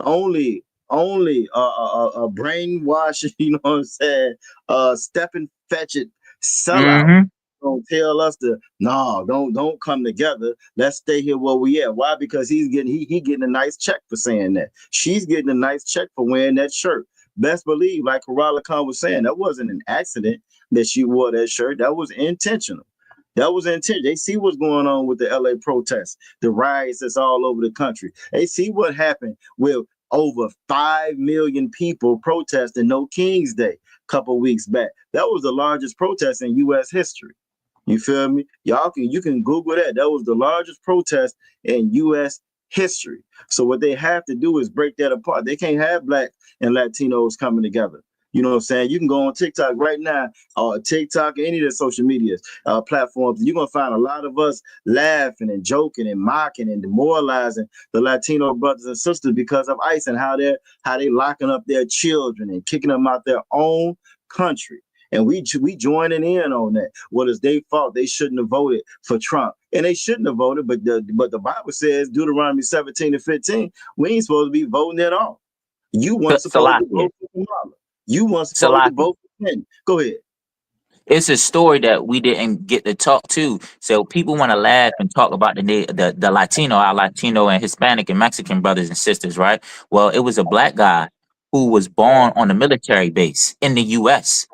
Only brainwashing, you know what I'm saying, Stephen Fetchit sellout Mm-hmm. gonna tell us to no, don't come together. Let's stay here where we at. Why? Because he getting a nice check for saying that. She's getting a nice check for wearing that shirt. Best believe, like Karala Khan was saying, that wasn't an accident that she wore that shirt. That was intentional. That was intentional. They see what's going on with the LA protests, the riots that's all over the country. They see what happened with over 5 million people protesting No King's Day a couple weeks back. That was the largest protest in U.S. history. You feel me? You can Google that. That was the largest protest in U.S. history. So what they have to do is break that apart. They can't have Black and Latinos coming together. You know what I'm saying? You can go on TikTok right now, or TikTok, any of the social media platforms. You're gonna find a lot of us laughing and joking and mocking and demoralizing the Latino brothers and sisters because of ICE and how they locking up their children and kicking them out their own country. And we joining in on that. What is their fault? They shouldn't have voted for Trump. And they shouldn't have voted, but the Bible says, Deuteronomy 17:15, we ain't supposed to be voting at all. You weren't supposed to vote for Kamala. You weren't supposed to vote for him. Go ahead. It's a story that we didn't get to talk to. So people want to laugh and talk about the Latino, our Latino and Hispanic and Mexican brothers and sisters, right? Well, it was a Black guy who was born on a military base in the U.S.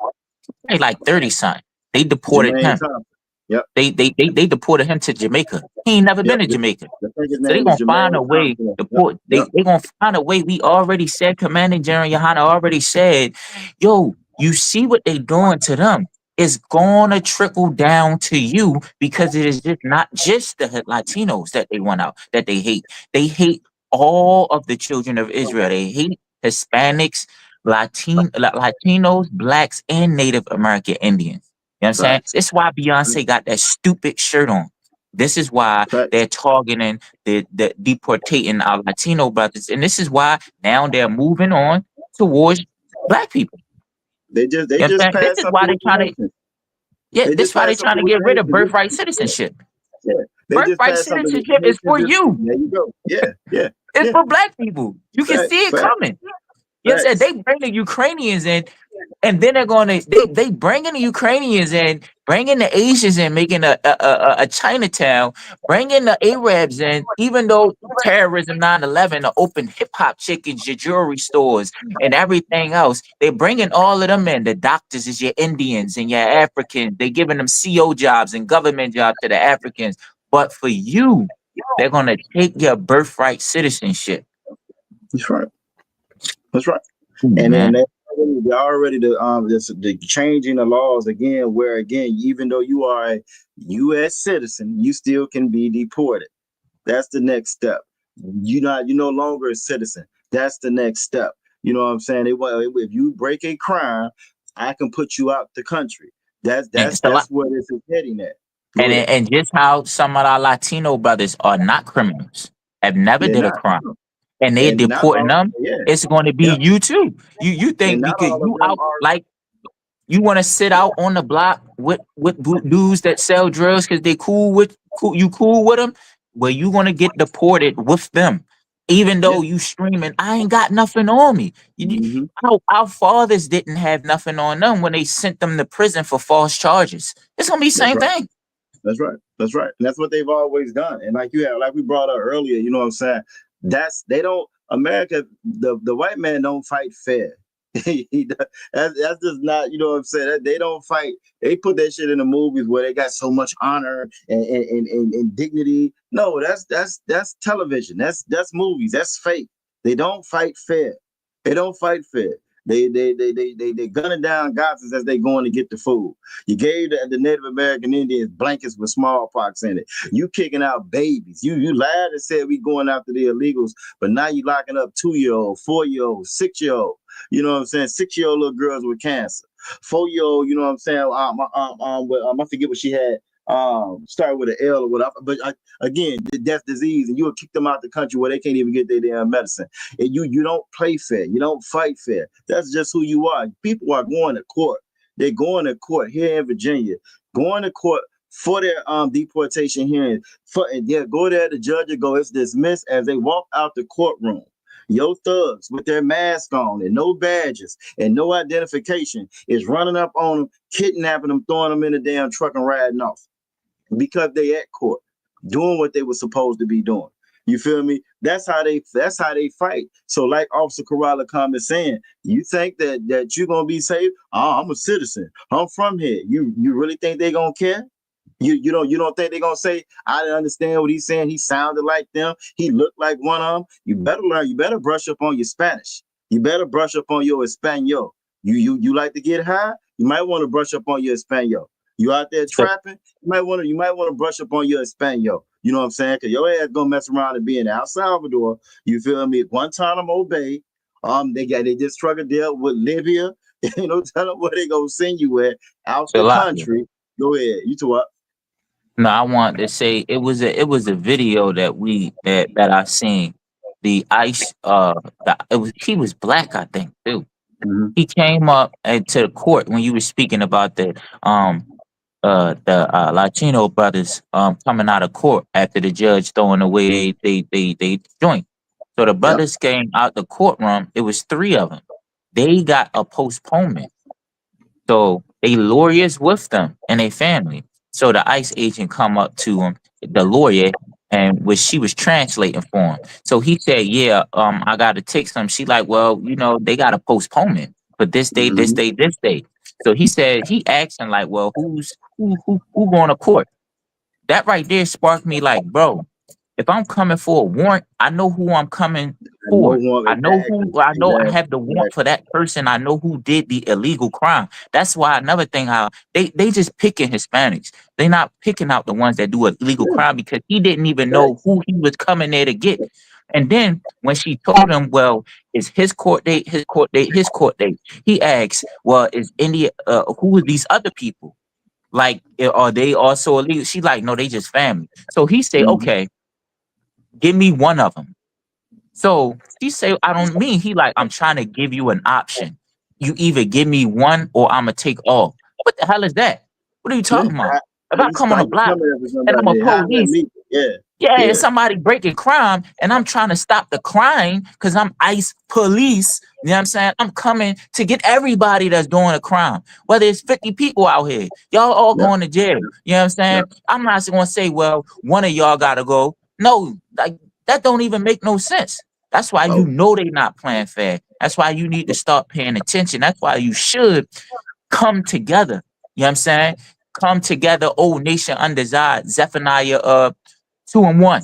He's like 30 something. They deported Jermaine him. Thompson. Yep. They deported him to Jamaica. He ain't never been to Jamaica. I think his So they name gonna is find Jermaine a way Thompson. to put they gonna find a way. We already said, Commanding General Yohana already said, yo, you see what they doing to them. It's gonna trickle down to you because it is just not just the Latinos that they want out, that they hate. They hate all of the children of Israel. They hate Hispanics, Latinos, blacks, and Native American Indians. You know what I'm saying? Facts. This is why Beyonce got that stupid shirt on. This is why Facts. they're targeting the deportating our Latino brothers, and this is why now they're moving on towards Black people. They just You know what I'm saying? This passed is something why they're with trying to Jamaican. this They is just why they're passed trying something to with get rid of Jamaican. birthright citizenship. Yeah. They just Birthright passed something with citizenship is for Jamaican. you. There you go. Yeah. It's for Black people. You can see it Facts. coming. You know what I'm saying? They bring the Ukrainians in, and then they're going to they bringing the Ukrainians in, bringing the Asians in, making a Chinatown, bringing the Arabs in. Even though terrorism, 9/11, the open hip hop chickens, your jewelry stores, and everything else, they're bringing all of them in. The doctors is your Indians and your Africans. They giving them CO jobs and government jobs to the Africans. But for you, they're going to take your birthright citizenship. That's right. That's right. And Man. they're already the changing the laws again, where again, even though you are a U.S. citizen, you still can be deported. That's the next step. You're no longer a citizen. That's the next step. You know what I'm saying? If you break a crime, I can put you out the country. That's where this is heading at. And just how some of our Latino brothers are not criminals, have never They're did a not, crime, and they're and not deporting all. them, Yeah, it's going to be yep. you too. You think And not because all of you them out are. like you want to sit out on the block with dudes that sell drugs because they cool with them? Well, you gonna get deported with them, even though you screaming, "I ain't got nothing on me." Mm-hmm. Our fathers didn't have nothing on them when they sent them to prison for false charges. It's gonna be the same thing. That's right. That's right. And that's what they've always done. And like we brought up earlier, you know what I'm saying? America, the white man don't fight fair. That's just not, you know what I'm saying? They don't fight. They put that shit in the movies where they got so much honor and dignity. No, that's television. That's movies. That's fake. They don't fight fair. They don't fight fair. They gunning down Gazans as they going to get the food. You gave the Native American Indians blankets with smallpox in it. You kicking out babies. You lied and said we going after the illegals, but now you locking up 2-year-old, 4-year-old, 6-year-old. You know what I'm saying? 6-year-old little girls with cancer. 4-year-old. You know what I'm saying? I forget what she had. Start with an L or whatever. But again, that's disease, and you will kick them out the country where they can't even get their damn medicine. And you don't play fair. You don't fight fair. That's just who you are. People are going to court. They're going to court here in Virginia, going to court for their deportation hearing. And go there, the judge will go, it's dismissed as they walk out the courtroom. Your thugs with their mask on and no badges and no identification is running up on them, kidnapping them, throwing them in a damn truck and riding off because they at court doing what they were supposed to be doing. You feel me? That's how they fight. So like Officer Corrala comment saying, you think that you're gonna be safe? Oh, I'm a citizen. I'm from here. You really think they gonna care? You don't think they're gonna say, I didn't understand what he's saying. He sounded like them. He looked like one of them. You better learn. You better brush up on your Spanish. You better brush up on your Espanol. You like to get high? You might want to brush up on your Espanol. You out there trapping? You might want to brush up on your Espanol. You know what I'm saying? Because your ass gonna mess around and be in El Salvador. You feel me? Guantanamo Bay. They just struck a deal with Libya. You know, tell them where they gonna send you at out the country. Go ahead. You two up. No, I want to say it was a video that I seen. The ICE he was black, I think, too. Mm-hmm. He came up to the court when you were speaking about the Latino brothers coming out of court after the judge throwing away they joint. So the brothers came out the courtroom. It was 3 of them. They got a postponement. So they lawyers with them and their family. So the ICE agent come up to him, the lawyer, and she was translating for him. So he said, "Yeah, I got to take some." She like, "Well, you know, they got a postponement for this day, this day, this day." So he said he asked him like, "Well, who going to court?" That right there sparked me like, bro, if I'm coming for a warrant, I know who I'm coming for. I have the warrant for that person. I know who did the illegal crime. That's why another thing, how they just picking Hispanics. They not picking out the ones that do an illegal crime because he didn't even know who he was coming there to get. And then when she told him, well, it's his court date, his court date, his court date, he asks, well, is India, who are these other people? Like, are they also illegal? She like, no, they just family. So he say, okay, give me one of them. So she say, I don't mean, he like, I'm trying to give you an option. You either give me one or I'm going to take all. What the hell is that? What are you talking about? If I come on a block and I'm a police, and somebody breaking crime and I'm trying to stop the crime because I'm ICE police, you know what I'm saying? I'm coming to get everybody that's doing a crime. Whether it's 50 people out here, y'all all going to jail. You know what I'm saying? I'm not going to say, well, one of y'all got to go. No, like that don't even make no sense. That's why you know they not playing fair. That's why you need to start paying attention. That's why you should come together. You know what I'm saying? Come together, old nation under Zod, Zephaniah 2 and 1.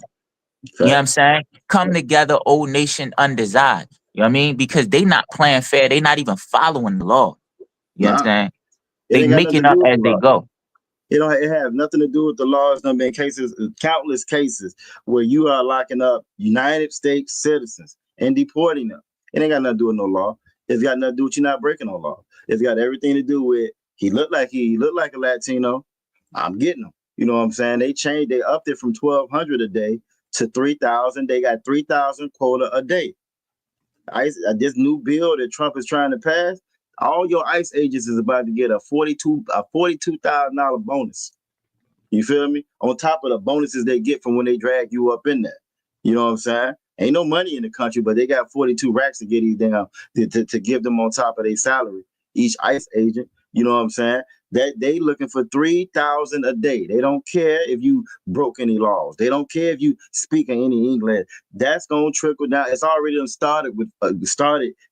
You know what I'm saying? Come together, old nation under Zod. You know what I mean? Because they not playing fair. They not even following the law. You know what I'm saying? They making up as they go. It have nothing to do with the laws. There have been cases, countless cases, where you are locking up United States citizens and deporting them. It ain't got nothing to do with no law. It's got nothing to do with you not breaking no law. It's got everything to do with he looked like a Latino. I'm getting him. You know what I'm saying? They upped it from 1,200 a day to 3,000. They got 3,000 quota a day. This new bill that Trump is trying to pass, all your ICE agents is about to get a $42,000 bonus. You feel me? On top of the bonuses they get from when they drag you up in there. You know what I'm saying? Ain't no money in the country, but they got 42 racks to get these down to give them on top of their salary. Each ICE agent, you know what I'm saying? That they looking for 3,000 a day. They don't care if you broke any laws. They don't care if you speak any English. That's gonna trickle down. It's already started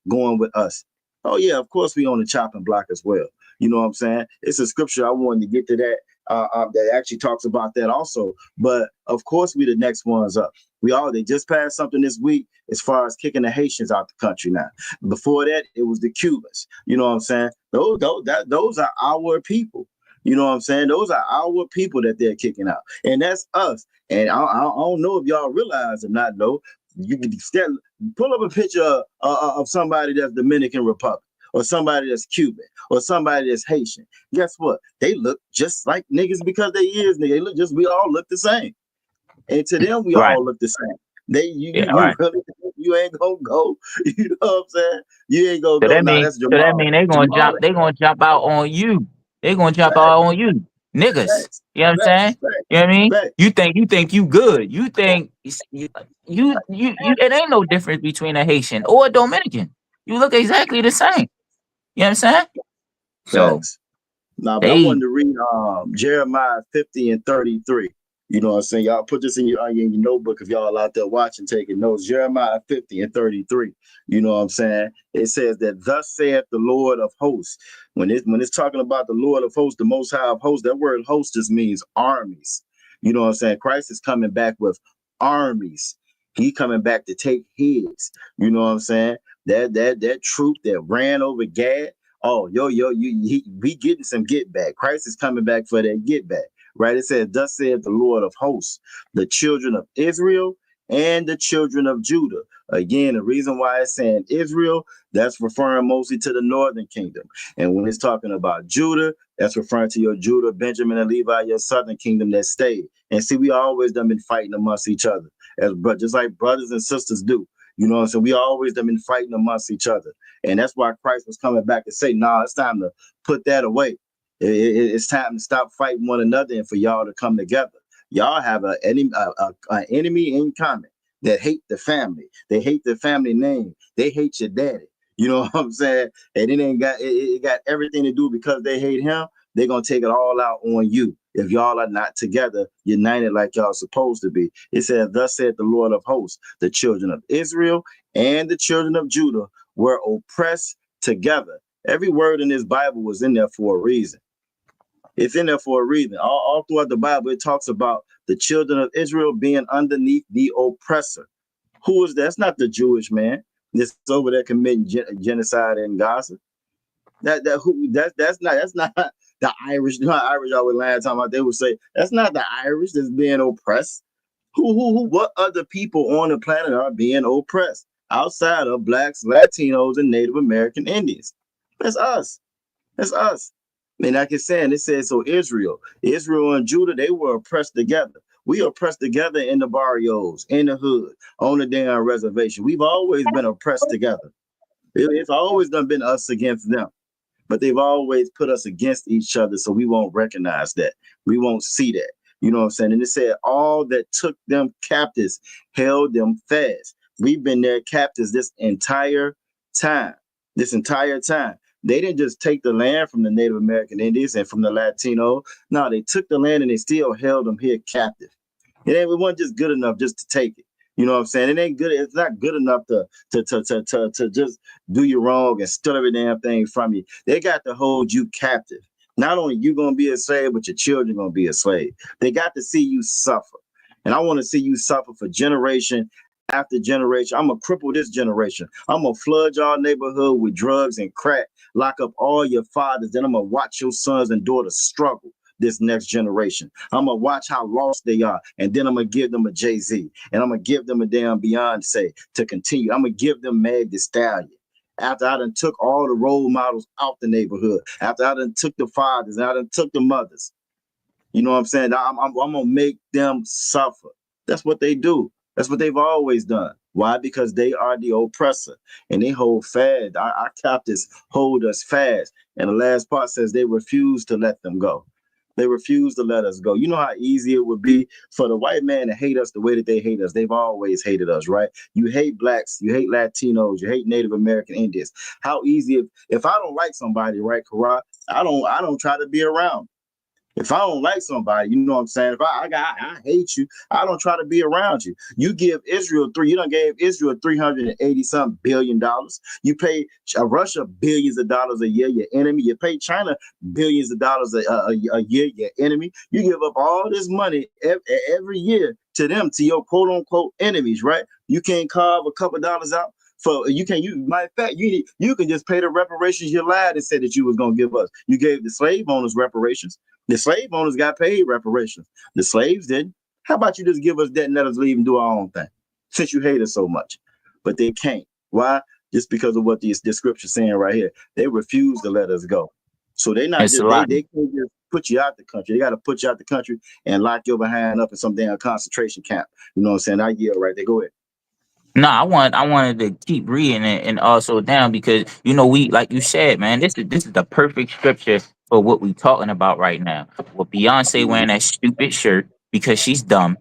going with us. Oh yeah, of course we on the chopping block as well. You know what I'm saying? It's a scripture. I wanted to get to that that actually talks about that also. But of course we the next ones up. They just passed something this week as far as kicking the Haitians out the country now. Before that, it was the Cubans. You know what I'm saying? Those are our people. You know what I'm saying? Those are our people that they're kicking out. And that's us. And I don't know if y'all realize or not, though. You can pull up a picture of somebody that's Dominican Republic, or somebody that's Cuban, or somebody that's Haitian. Guess what? They look just like niggas because they is niggas. We all look the same. And to them, we all look the same. You ain't gonna go. You know what I'm saying? You ain't gonna go. That mean they gonna jump out on you. They gonna jump out on you, niggas. You know what I'm saying? You know what I mean? You think you good. You think it ain't no difference between a Haitian or a Dominican. You look exactly the same. You know what I'm saying? So Facts. Nah, but I they wanted to read Jeremiah 50 and 33. You know what I'm saying? Y'all put this in your notebook if y'all out there watching, taking notes. Jeremiah 50 and 33. You know what I'm saying? It says that thus saith the Lord of hosts. When it's talking about the Lord of hosts, the most high of hosts, that word host just means armies. You know what I'm saying? Christ is coming back with armies. He coming back to take his. You know what I'm saying? That troop that ran over Gad. Oh, we getting some get back. Christ is coming back for that get back, right? It says, thus saith the Lord of hosts, the children of Israel and the children of Judah. Again, the reason why it's saying Israel, that's referring mostly to the northern kingdom. And when it's talking about Judah, that's referring to your Judah, Benjamin, and Levi, your southern kingdom that stayed. And see, we always done been fighting amongst each other, just like brothers and sisters do. You know, so we always done been fighting amongst each other. And that's why Christ was coming back to say, nah, it's time to put that away. It's time to stop fighting one another and for y'all to come together. Y'all have an enemy in common that hate the family. They hate the family name. They hate your daddy. You know what I'm saying? And it got everything to do because they hate him. They're going to take it all out on you if y'all are not together, united like y'all supposed to be. It says, thus said the Lord of hosts, the children of Israel and the children of Judah were oppressed together. Every word in this Bible was in there for a reason. It's in there for a reason. All throughout the Bible, it talks about the children of Israel being underneath the oppressor. Who is that? That's not the Jewish man that's over there committing genocide in Gaza. That's not the Irish. You know how Irish always lying talking about, they would say that's not the Irish that's being oppressed. What other people on the planet are being oppressed outside of blacks, Latinos, and Native American Indians? That's us. That's us. And like it's saying, it says, so Israel and Judah, they were oppressed together. We are oppressed together in the barrios, in the hood, on the damn reservation. We've always been oppressed together. It's always been us against them. But they've always put us against each other, so we won't recognize that. We won't see that. You know what I'm saying? And it said, all that took them captives held them fast. We've been their captives this entire time. They didn't just take the land from the Native American Indians and from the Latino. No, they took the land and they still held them here captive. It wasn't just good enough just to take it. You know what I'm saying? It ain't good. It's not good enough to just do you wrong and steal every damn thing from you. They got to hold you captive. Not only you gonna be a slave, but your children gonna be a slave. They got to see you suffer, and I want to see you suffer for generation after generation. I'm gonna cripple this generation. I'm gonna flood y'all neighborhood with drugs and crack, lock up all your fathers. Then I'm gonna watch your sons and daughters struggle. This next generation, I'm gonna watch how lost they are, and then I'm gonna give them a Jay-Z, and I'm gonna give them a damn Beyonce to continue. I'm gonna give them Meg Thee Stallion. After I done took all the role models out the neighborhood, after I done took the fathers, and I done took the mothers, you know what I'm saying? I'm gonna make them suffer. That's what they do. That's what they've always done. Why? Because they are the oppressor, and they hold fast. Our captives hold us fast. And the last part says they refuse to let them go. They refuse to let us go. You know how easy it would be for the white man to hate us the way that they hate us. They've always hated us, right? You hate blacks, you hate Latinos, you hate Native American Indians. How easy if I don't like somebody, right, Karat, I don't try to be around. If I don't like somebody, you know what I'm saying? If I hate you, I don't try to be around you. You give Israel you done gave Israel $380-something billion. You pay Russia billions of dollars a year, your enemy. You pay China billions of dollars a year, your enemy. You give up all this money every year to them, to your quote unquote enemies, right? You can't carve a couple dollars out. Matter of fact, you can just pay the reparations you lied and said that you was gonna give us. You gave the slave owners reparations. The slave owners got paid reparations. The slaves didn't. How about you just give us that and let us leave and do our own thing, since you hate us so much? But they can't. Why? Just because of what the scripture saying right here. They refuse to let us go. So they can't just put you out the country. They got to put you out the country and lock your behind up in some damn concentration camp. You know what I'm saying? I yell right there. Go ahead. No, I wanted to keep reading it and also down because we, like you said, man, this is the perfect scripture for what we talking about right now. With Beyonce wearing that stupid shirt because she's dumb,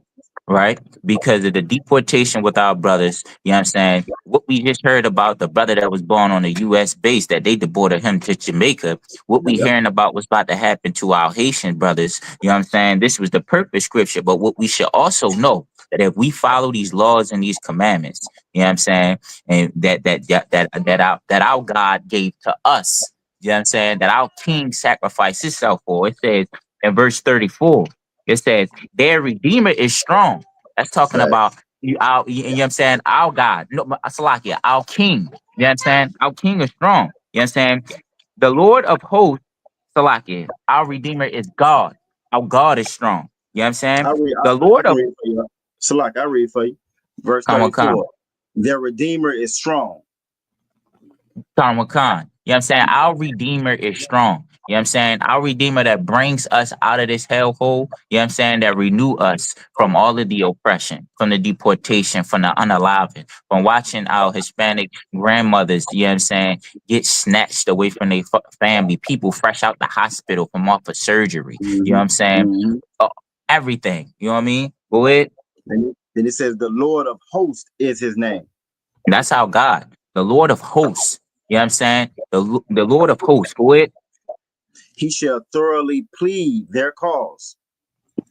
right? Because of the deportation with our brothers, you know what I'm saying? What we just heard about the brother that was born on a US base that they deported him to Jamaica, what we Yep. hearing about what's about to happen to our Haitian brothers, you know what I'm saying? This was the perfect scripture. But what we should also know that if we follow these laws and these commandments, you know what I'm saying, and that our God gave to us, you know what I'm saying, that our king sacrificed himself for. It says in verse 34, it says, their redeemer is strong. That's talking about Facts. you know what I'm saying? Our God, no, Salakia, our king. You know what I'm saying? Our king is strong. You know what I'm saying? The Lord of hosts, Salakia, our redeemer is God. Our God is strong. You know what I'm saying? The I Lord can of read for you. Salak, I read for you. Verse Khan, 34. Their redeemer is strong. Khan, Khan. You know what I'm saying? Our redeemer is strong. You know what I'm saying? Our redeemer that brings us out of this hellhole, you know what I'm saying? That renew us from all of the oppression, from the deportation, from the unaliving, from watching our Hispanic grandmothers, you know what I'm saying, get snatched away from their family, people fresh out the hospital from off of surgery. You know what Mm-hmm. I'm saying? Mm-hmm. Uh, Everything. You know what I mean? Go ahead. Then it says the Lord of hosts is his name. That's our God, the Lord of hosts. You know what I'm saying? The Lord of hosts. Go ahead. He shall thoroughly plead their cause.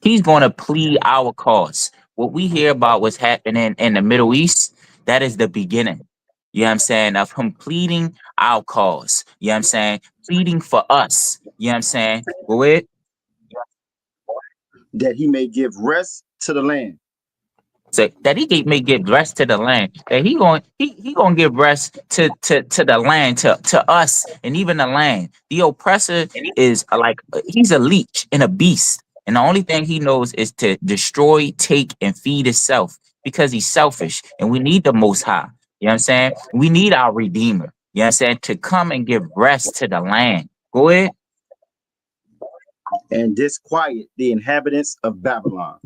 He's going to plead our cause. What we hear about what's happening in the Middle East, that is the beginning. You know what I'm saying? Of him pleading our cause. You know what I'm saying? Pleading for us. You know what I'm saying? Go ahead. That he may give rest to the land. So that may give rest to the land. That he gonna give rest to the land, to us, and even the land. The oppressor is like he's a leech and a beast, and the only thing he knows is to destroy, take, and feed himself because he's selfish. And we need the Most High. You know what I'm saying? We need our Redeemer. You know what I'm saying? To come and give rest to the land. Go ahead. And disquiet the inhabitants of Babylon.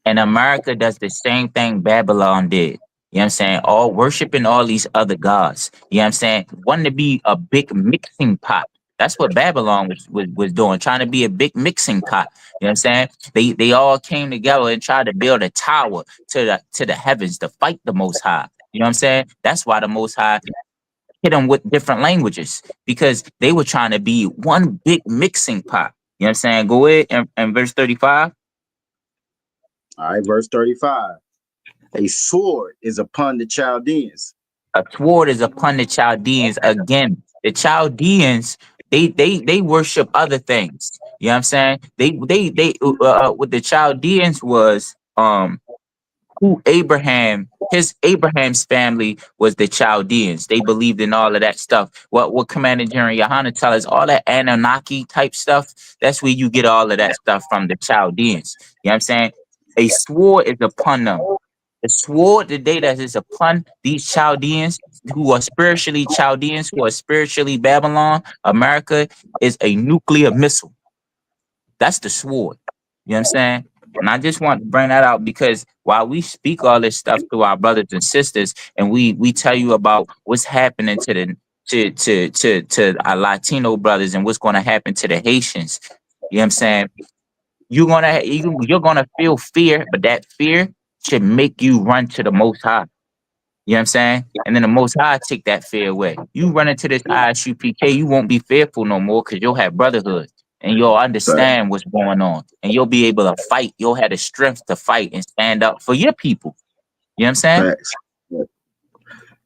And America does the same thing Babylon did. You know what I'm saying? All worshiping all these other gods. You know what I'm saying? Wanting to be a big mixing pot. That's what Babylon was doing, trying to be a big mixing pot. You know what I'm saying? They all came together and tried to build a tower to the heavens to fight the Most High. You know what I'm saying? That's why the Most High hit them with different languages because they were trying to be one big mixing pot. You know what I'm saying? Go ahead and verse 35. All right, verse 35. A sword is upon the Chaldeans. A sword is upon the Chaldeans again. The Chaldeans, they worship other things. You know what I'm saying? They what the Chaldeans was who Abraham's family was the Chaldeans. They believed in all of that stuff. What Commander General Yohana tell us, all that Anunnaki type stuff, that's where you get all of that stuff from the Chaldeans. You know what I'm saying? A sword is upon them. The sword today that is upon these Chaldeans who are spiritually Chaldeans, who are spiritually Babylon, America is a nuclear missile. That's the sword. You know what I'm saying? And I just want to bring that out because while we speak all this stuff to our brothers and sisters, and we tell you about what's happening to our Latino brothers and what's going to happen to the Haitians, you know what I'm saying? You're gonna feel fear, but that fear should make you run to the Most High. You know what I'm saying? And then the Most High take that fear away. You run into this ISUPK, you won't be fearful no more because you'll have brotherhood and you'll Facts. understand what's going on and you'll be able to fight. You'll have the strength to fight and stand up for your people. You know what I'm saying? Facts.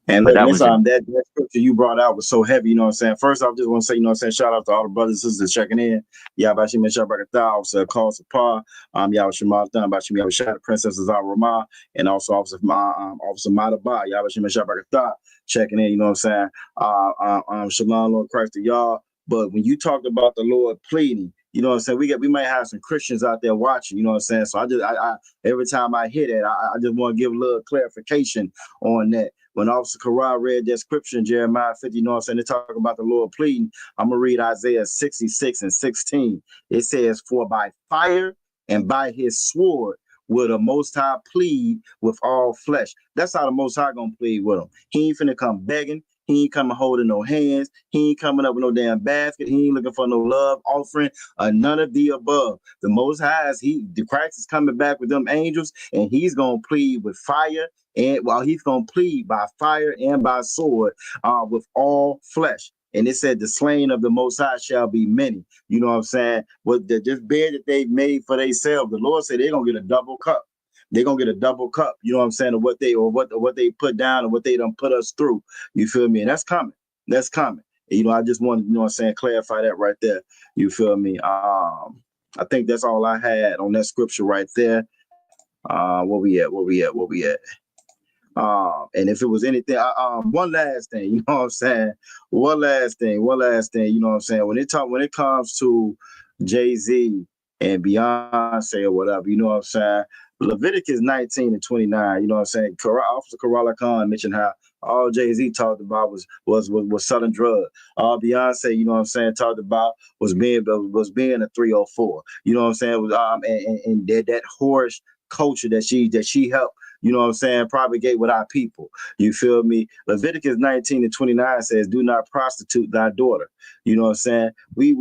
And But look, that Miss was it. that scripture you brought out was so heavy, you know what I'm saying? First off, just want to say, you know what I'm saying, shout out to all the brothers and sisters checking in. Yabashim Shabakatah, Officer Call Sapar, Yabashim Altan, Bashim Yabashad, Princess Azar Ramah, and also Officer Madaba, Yabashim Shabakatah, checking in, you know what I'm saying? Shalom, Lord Christ to y'all. But when you talked about the Lord pleading, you know what I'm saying? We might have some Christians out there watching, you know what I'm saying? So I every time I hear that, I just want to give a little clarification on that. When Officer Karar read that scripture in Jeremiah 50, you know what I'm saying? They talk about the Lord pleading. I'm going to read Isaiah 66 and 16. It says, for by fire and by his sword will the Most High plead with all flesh. That's how the Most High going to plead with them. He ain't finna come begging. He ain't coming holding no hands. He ain't coming up with no damn basket. He ain't looking for no love offering or none of the above. The Most High the Christ is coming back with them angels, and he's gonna plead with fire, and he's gonna plead by fire and by sword, with all flesh. And it said the slain of the Most High shall be many. You know what I'm saying? With this bed that they made for themselves, the Lord said they're gonna get a double cup. They're gonna get a double cup, you know what I'm saying, of what they put down and what they done put us through. You feel me? And that's coming. That's coming. And, I just wanted, you know what I'm saying, clarify that right there. You feel me? I think that's all I had on that scripture right there. Where we at? And if it was anything, one last thing, you know what I'm saying? One last thing, you know what I'm saying? When it comes to Jay-Z and Beyonce or whatever, you know what I'm saying? Leviticus 19 and 29, you know what I'm saying? Officer Karala Khan mentioned how all Jay-Z talked about was selling drugs. All Beyonce, you know what I'm saying, talked about was being a 304. You know what I'm saying? And that whorish culture that she helped, you know what I'm saying, propagate with our people. You feel me? Leviticus 19 and 29 says, "Do not prostitute thy daughter." You know what I'm saying? We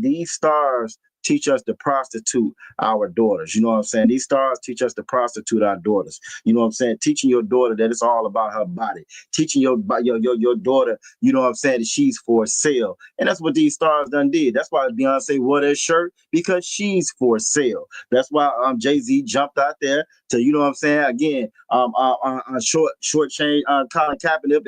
these stars teach us to prostitute our daughters. You know what I'm saying? These stars teach us to prostitute our daughters. You know what I'm saying? Teaching your daughter that it's all about her body. Teaching your daughter, you know what I'm saying, that she's for sale. And that's what these stars done did. That's why Beyonce wore that shirt, because she's for sale. That's why Jay-Z jumped out there to, you know what I'm saying, again, short change Colin Kaepernick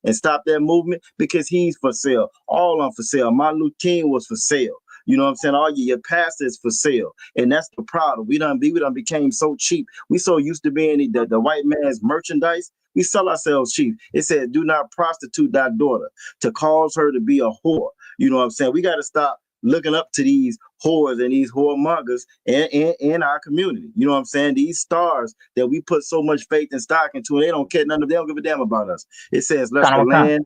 and stop that movement, because he's for sale. All on for sale. Martin Luther King was for sale. You know what I'm saying? All your pastors for sale. And that's the problem. We done became so cheap. We so used to being the white man's merchandise. We sell ourselves cheap. It said, "Do not prostitute thy daughter," to cause her to be a whore. You know what I'm saying? We got to stop looking up to these whores and these whoremongers in our community. You know what I'm saying? These stars that we put so much faith and stock into, and they don't care none of them. They don't give a damn about us. It says, "Lest the land."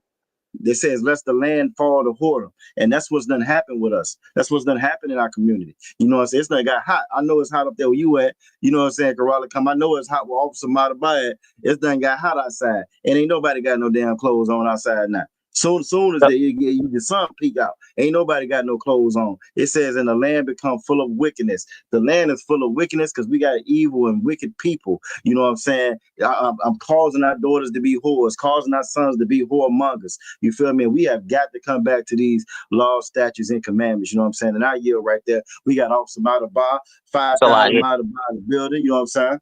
It says, "Lest the land fall to whoredom." And that's what's done happen with us. That's what's done happen in our community. You know what I'm saying? It's not got hot. I know it's hot up there where you at. You know what I'm saying? Karala come. I know it's hot where Officer Matabai at. It's done got hot outside. And ain't nobody got no damn clothes on outside now. Soon as the sun peek out, ain't nobody got no clothes on. It says, "And the land become full of wickedness." The land is full of wickedness because we got evil and wicked people. You know what I'm saying? I'm causing our daughters to be whores, causing our sons to be whoremongers. You feel me? We have got to come back to these laws, statutes, and commandments. You know what I'm saying? And our year right there, we got Officer Matabai, 5,000 Matabai in the building. You know what I'm saying?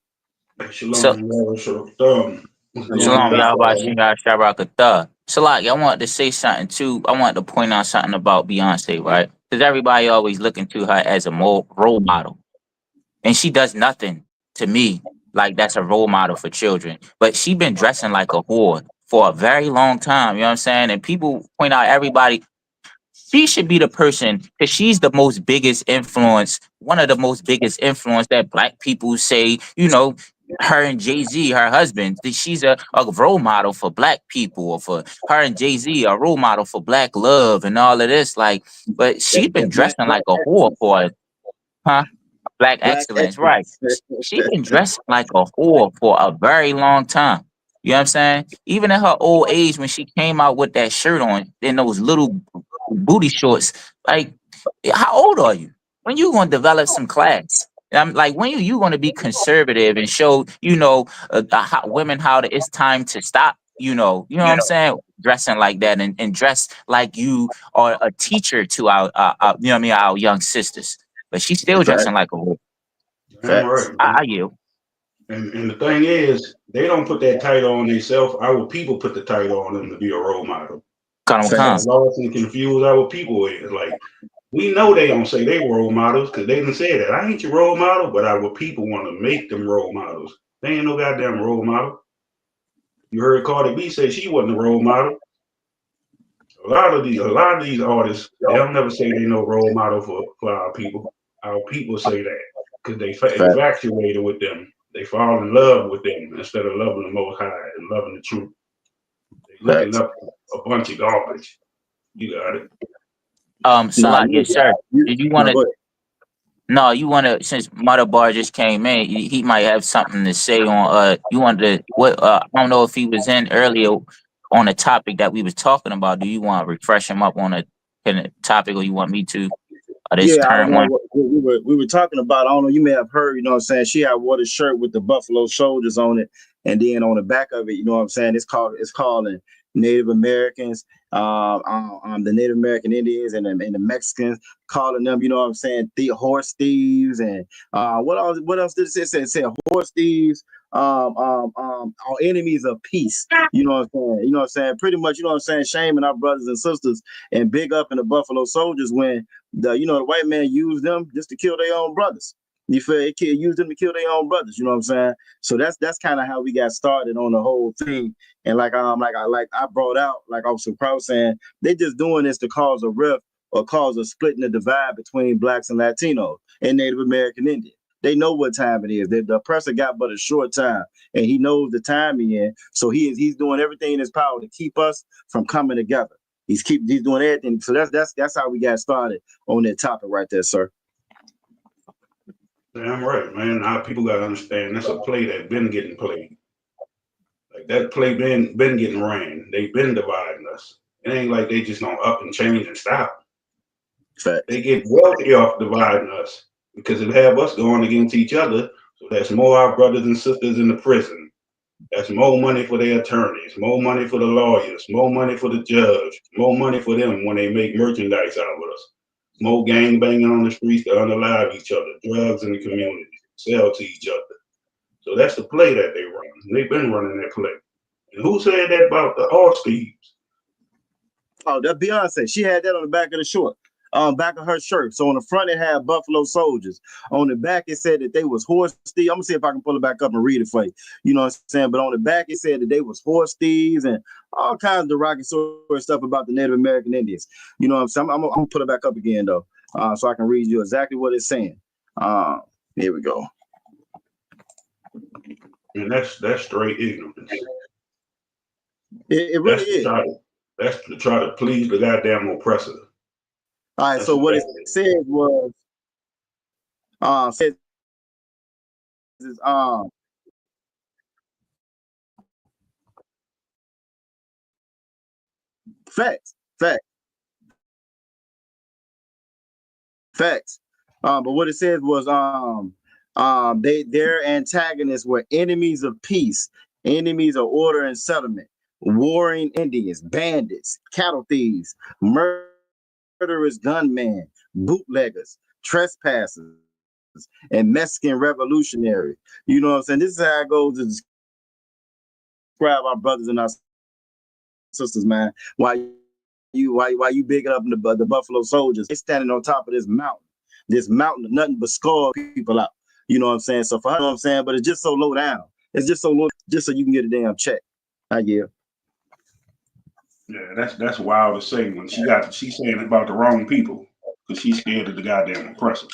Shalom, Yahweh Shingar Shabarakatah. Salak, I wanted to say something too. I wanted to point out something about Beyonce, right? Because everybody always looking to her as a role model. And she does nothing to me like that's a role model for children. But she been dressing like a whore for a very long time. You know what I'm saying? And people point out everybody, she should be the person, because she's the most biggest influence, one of the most biggest influence that black people say, her and Jay-Z, her husband, that she's a role model for black people, or for her and Jay-Z, a role model for black love and all of this. But she's been dressing like a whore for black excellence, right? She been dressing like a whore for a very long time. You know what I'm saying? Even in her old age, when she came out with that shirt on and those little booty shorts, how old are you? When you gonna develop some class? I'm like, when you gonna be conservative and show women it's time to stop? You know what I'm saying? Dressing like that and dress like you are a teacher to our our young sisters. But she's still dressing like a whore. Right. I yield. And the thing is, they don't put that title on themselves. Our people put the title on them to be a role model. Lost and confused our people is we know they don't say they role models because they didn't say that. I ain't your role model, but our people want to make them role models. They ain't no goddamn role model. You heard Cardi B say she wasn't a role model. A lot of these artists, they'll never say they no role model for our people. Our people say that because they infatuated with them. They fall in love with them instead of loving the Most High and loving the truth. They looking up a bunch of garbage. You got it. Salah, yes, sir. Did you want to? No, you want to, since Mother Bar just came in, he might have something to say on you wanted to what I don't know if he was in earlier on a topic that we was talking about. Do you want to refresh him up on a kind of topic, or you want me to, or this Yeah, I don't current know one? what we were talking about. I don't know. You may have heard. You know what I'm saying? She had wore a shirt with the Buffalo Soldiers on it, and then on the back of it, you know what I'm saying? It's calling Native Americans, the Native American Indians and the Mexicans, calling them, you know what I'm saying, horse thieves, and what else did it say? It said horse thieves. Our enemies of peace. You know what I'm saying? You know what I'm saying? Pretty much, you know what I'm saying? Shaming our brothers and sisters and big up in the Buffalo Soldiers when the white man used them just to kill their own brothers. You feel it? Used them to kill their own brothers. You know what I'm saying? So that's kind of how we got started on the whole thing. And like I brought out, like Officer Kraus saying, they just doing this to cause a rift or cause a split in the divide between blacks and Latinos and Native American Indians. They know what time it is. The oppressor got but a short time, and he knows the time he in. So he's doing everything in his power to keep us from coming together. He's doing everything. So that's how we got started on that topic right there, sir. Damn right, man. Now people gotta understand that's a play that been getting played. Like that play been getting ran. They've been dividing us. It ain't like they just gonna up and change and stop. Fact. They get wealthy off dividing us because it have us going against each other. So that's more our brothers and sisters in the prison. That's more money for their attorneys, more money for the lawyers, more money for the judge, more money for them when they make merchandise out of us. More gang banging on the streets to unalive each other, drugs in the community, sell to each other. So that's the play that they run. They've been running that play. And who said that about the horse thieves? Oh, that Beyonce. She had that on the back of the short, back of her shirt. So on the front it had Buffalo Soldiers. On the back it said that they was horse thieves. I'm gonna see if I can pull it back up and read it for you. You know what I'm saying? But on the back it said that they was horse thieves and all kinds of derogatory stuff about the Native American Indians. You know what I'm saying? I'm gonna put it back up again though, so I can read you exactly what it's saying. Here we go. And that's straight ignorance. It really is. That's to try to please the goddamn oppressor. All right, so what it said was, facts. But what it says was, their antagonists were enemies of peace, enemies of order and settlement, warring Indians, bandits, cattle thieves, murderous gunmen, bootleggers, trespassers, and Mexican revolutionary. You know what I'm saying? This is how it goes to describe our brothers and our sisters, man. Why you bigging up the Buffalo Soldiers? They standing on top of this mountain of nothing but scar people out. You know what I'm saying? So for her, you know what I'm saying, but it's just so low down. It's just so low, just so you can get a damn check. I give. Yeah, that's wild to say when she's saying about the wrong people because she's scared of the goddamn oppressor.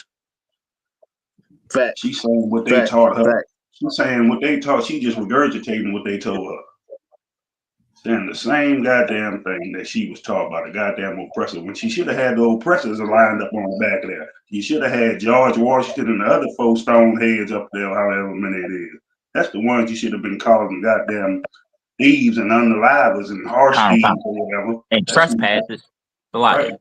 Fact. She's saying what they taught her. Fact. She's saying what they taught. She just regurgitating what they told her. Saying the same goddamn thing that she was taught by the goddamn oppressor when she should have had the oppressors lined up on the back there. You should have had George Washington and the other 4 stone heads up there, however many it is. That's the ones you should have been calling goddamn thieves and unalivers and harsh thieves or whatever. And trespassers. Right.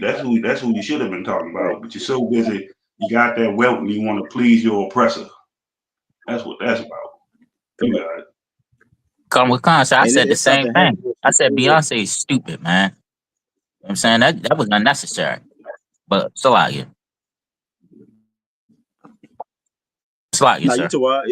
That's who you should have been talking about. But you're so busy, you got that wealth and you want to please your oppressor. That's what that's about. You got it. Come with concept. I said the same thing. I said Beyonce is stupid, man. You know what I'm saying that was unnecessary. But so out here. No, you too wild.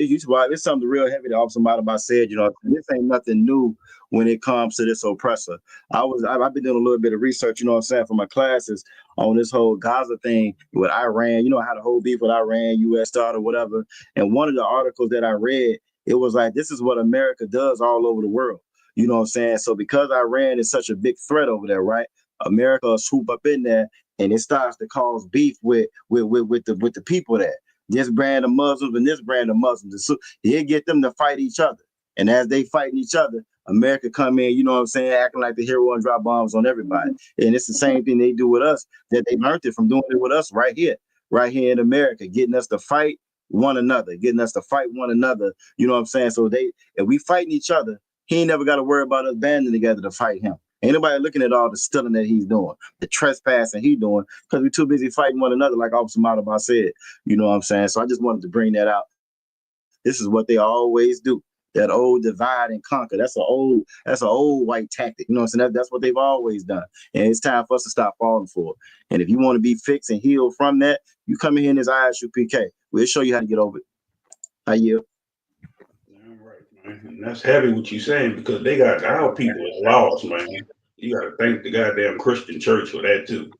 It's something real heavy that Officer Madaba said. You know, this ain't nothing new when it comes to this oppressor. I've been doing a little bit of research, you know what I'm saying, for my classes on this whole Gaza thing with Iran. You know how the whole beef with Iran, U.S. started, whatever. And one of the articles that I read, it was like, this is what America does all over the world. You know what I'm saying? So because Iran is such a big threat over there, right? America will swoop up in there and it starts to cause beef with the people there. This brand of Muslims and this brand of Muslims. So he'll get them to fight each other. And as they fighting each other, America come in, you know what I'm saying, acting like the hero and drop bombs on everybody. And it's the same thing they do with us, that they learned it from doing it with us right here. right here in America, getting us to fight one another, You know what I'm saying? So if we fighting each other, he ain't never got to worry about us banding together to fight him. Ain't nobody looking at all the stealing that he's doing, the trespassing he's doing, because we're too busy fighting one another, like Officer Madaba said. You know what I'm saying? So I just wanted to bring that out. This is what they always do. That old divide and conquer. That's an old white tactic. You know what I'm saying? That's what they've always done. And it's time for us to stop falling for it. And if you want to be fixed and healed from that, you come in here in this ISU PK. We'll show you how to get over it. I yield. All right, man. And that's heavy what you're saying, because they got our people is lost, man. You got to thank the goddamn Christian church for that too.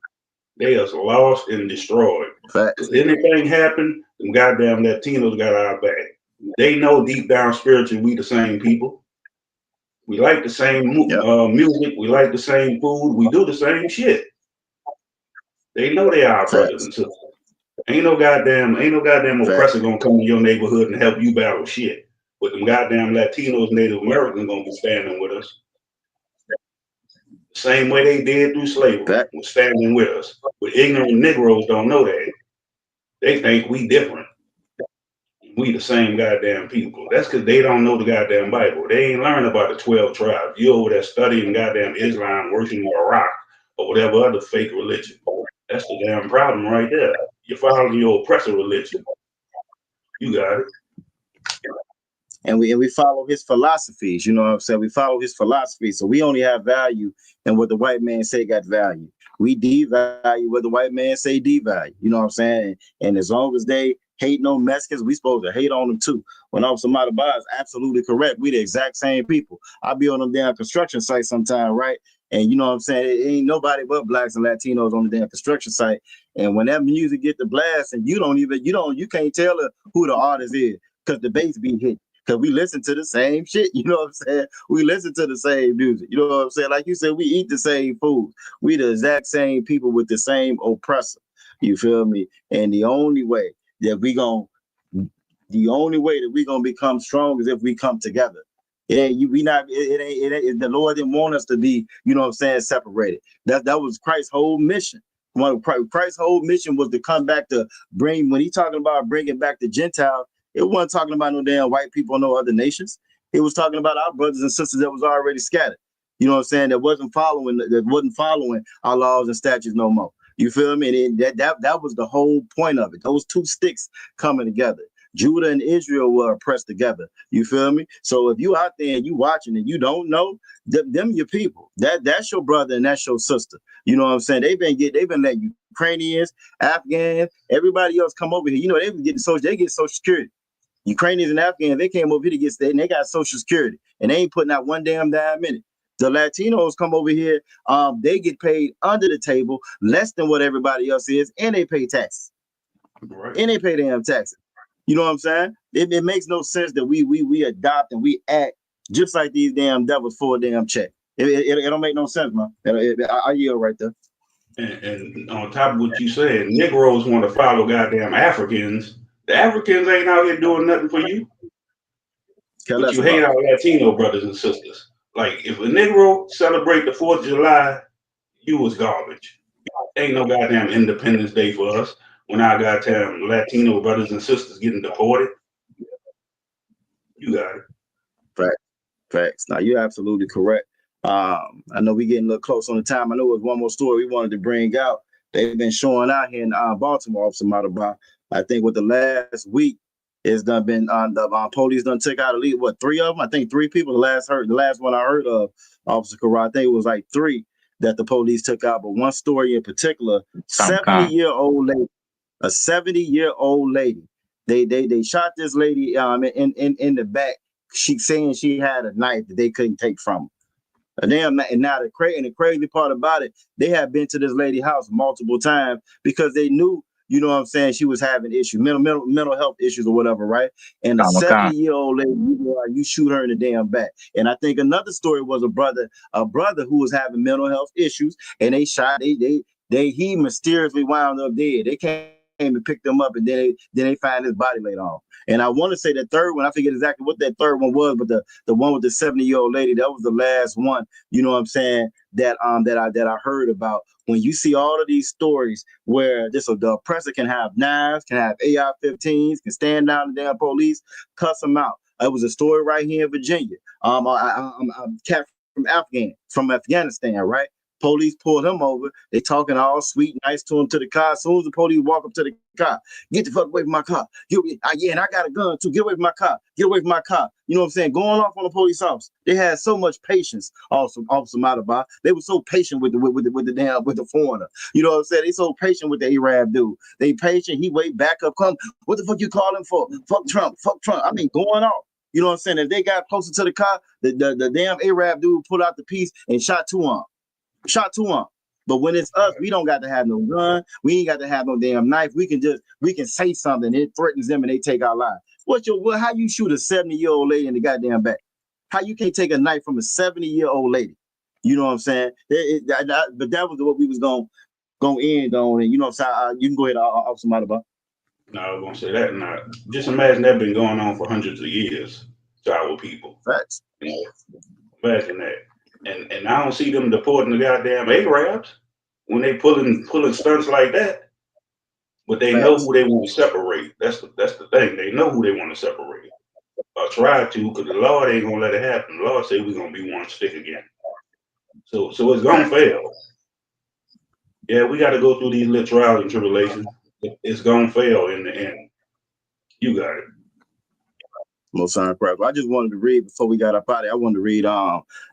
They are lost and destroyed. Because anything happen, them goddamn Latinos got our back. They know deep down spiritually we the same people. We like the same music. We like the same food. We do the same shit. They know they are our brothers and sisters. Ain't no goddamn oppressor gonna come to your neighborhood and help you battle shit. But them goddamn Latinos, Native Americans gonna be standing with us. The same way they did through slavery, was standing with us. But ignorant Negroes don't know that. They think we different. We the same goddamn people. That's because they don't know the goddamn Bible. They ain't learned about the 12 tribes. You over there studying goddamn Islam, worshiping Iraq, or whatever other fake religion. That's the damn problem right there. You're following your oppressor religion. You got it. And we follow his philosophies. You know what I'm saying? We follow his philosophy. So we only have value in what the white man say got value. We devalue what the white man say devalue. You know what I'm saying? And as long as they hate no Mexicans, we supposed to hate on them too. When Officer Madaba is absolutely correct, we the exact same people. I be on them damn construction sites sometime, right? And you know what I'm saying? It ain't nobody but blacks and Latinos on the damn construction site. And when that music get the blast, and you can't tell who the artist is, because the bass be hit. Because we listen to the same shit, you know what I'm saying? We listen to the same music, you know what I'm saying? Like you said, we eat the same food. We the exact same people with the same oppressor, you feel me? And the only way that we gonna become strong is if we come together. The Lord didn't want us to be, you know what I'm saying, separated. That was Christ's whole mission. Christ's whole mission was to come back to bring, when he talking about bringing back the Gentiles, it wasn't talking about no damn white people or no other nations. It was talking about our brothers and sisters that was already scattered. You know what I'm saying? That wasn't following our laws and statutes no more. You feel me? And that was the whole point of it. Those two sticks coming together. Judah and Israel were pressed together. You feel me? So if you out there and you watching and you don't know, them your people. That's your brother and that's your sister. You know what I'm saying? They've been letting Ukrainians, Afghans, everybody else come over here. You know, they get Social Security. Ukrainians and Afghans, they came over here to get state and they got Social Security and they ain't putting out one damn dime in it. The Latinos come over here, they get paid under the table, less than what everybody else is, and they pay taxes. Right. And they pay damn taxes. You know what I'm saying? It makes no sense that we adopt and we act just like these damn devils for a damn check. It don't make no sense, man. I yield right there. And on top of what you said, Negroes want to follow goddamn Africans. The Africans ain't out here doing nothing for you. But you hate our Latino brothers and sisters. Like, if a Negro celebrate the 4th of July, you was garbage. Ain't no goddamn Independence Day for us when our goddamn Latino brothers and sisters getting deported. You got it. Facts. Now, you're absolutely correct. I know we getting a little close on the time. I know it was one more story we wanted to bring out. They've been showing out here in Baltimore, Officer Madaba. I think with the last week, it's done been the police done took out at least 3 of them. I think 3 people. The last one I heard of, Officer Kara, I think it was like 3 that the police took out. But one story in particular, 70-year-old lady, a 70-year-old lady. They shot this lady in the back. She saying she had a knife that they couldn't take from her. And now the crazy part about it, they have been to this lady's house multiple times because they knew, you know what I'm saying, she was having issues, mental health issues or whatever, right? And a 70-year-old lady, you shoot her in the damn back. And I think another story was a brother who was having mental health issues, and they shot. He mysteriously wound up dead. They came and picked them up, and then they find his body later on. And I want to say the third one, I forget exactly what that third one was, but the one with the 70-year-old lady, that was the last one, you know what I'm saying, that I heard about. When you see all of these stories where the oppressor can have knives, can have AR-15s, can stand down the damn police, cuss them out. It was a story right here in Virginia. I'm cat from Afghanistan, right? Police pulled him over. They talking all sweet, nice to him to the car. As soon as the police walk up to the car, get the fuck away from my car. And I got a gun too. Get away from my car. Get away from my car. You know what I'm saying? Going off on the police officer. They had so much patience. Also, Officer Madaba. They were so patient with the foreigner. You know what I'm saying? They so patient with the Arab dude. They patient. He wait back up. Come. What the fuck you calling for? Fuck Trump. Fuck Trump. I mean, going off. You know what I'm saying? If they got closer to the car, the damn Arab dude pulled out the piece and shot two on. But when it's us, we don't got to have no gun. We ain't got to have no damn knife. We can say something. It threatens them and they take our lives. How you shoot a 70-year-old lady in the goddamn back? How you can't take a knife from a 70-year-old lady? You know what I'm saying? But that was what we was going to end on. And you know what I'm saying? You can go ahead, Officer Madaba. No, I was going to say that. Now, just imagine that been going on for hundreds of years to our people. Facts. Imagine that. And I don't see them deporting the goddamn Arabs when they pulling stunts like that. But they know who they want to separate. That's the thing. They know who they want to separate. Or try to, because the Lord ain't gonna let it happen. The Lord say we're gonna be one stick again. So it's gonna fail. Yeah, we got to go through these little trials and tribulations. It's gonna fail in the end. You got it. Most incredible. I just wanted to read before we got up out of it. I wanted to read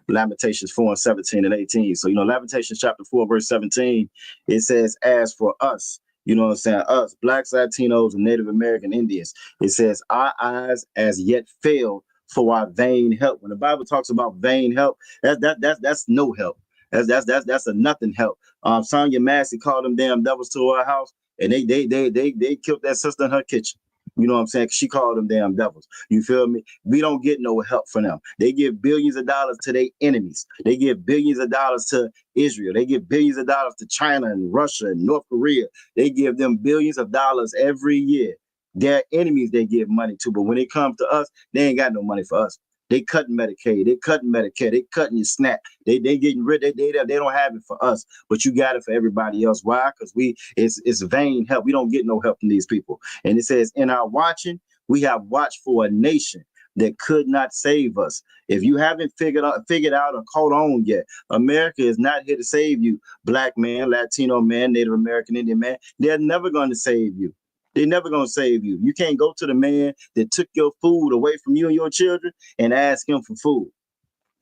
Lamentations 4:17 and 18. So, Lamentations chapter 4, verse 17, it says, as for us, you know what I'm saying, us, Blacks, Latinos, and Native American Indians, it says, our eyes as yet fail for our vain help. When the Bible talks about vain help, that's no help. That's a nothing help. Sonya Massey called them damn devils to her house, and they killed that sister in her kitchen. You know what I'm saying? She called them damn devils. You feel me? We don't get no help from them. They give billions of dollars to their enemies. They give billions of dollars to Israel. They give billions of dollars to China and Russia and North Korea. They give them billions of dollars every year. Their enemies they give money to, but when it comes to us, they ain't got no money for us. They cutting Medicaid, they cutting Medicare, they cutting your SNAP. They getting rid. They don't have it for us, but you got it for everybody else. Why? Because it's vain help. We don't get no help from these people. And it says, in our watching, we have watched for a nation that could not save us. If you haven't figured out or caught on yet, America is not here to save you, Black man, Latino man, Native American Indian man. They're never going to save you. They're never going to save you. You can't go to the man that took your food away from you and your children and ask him for food.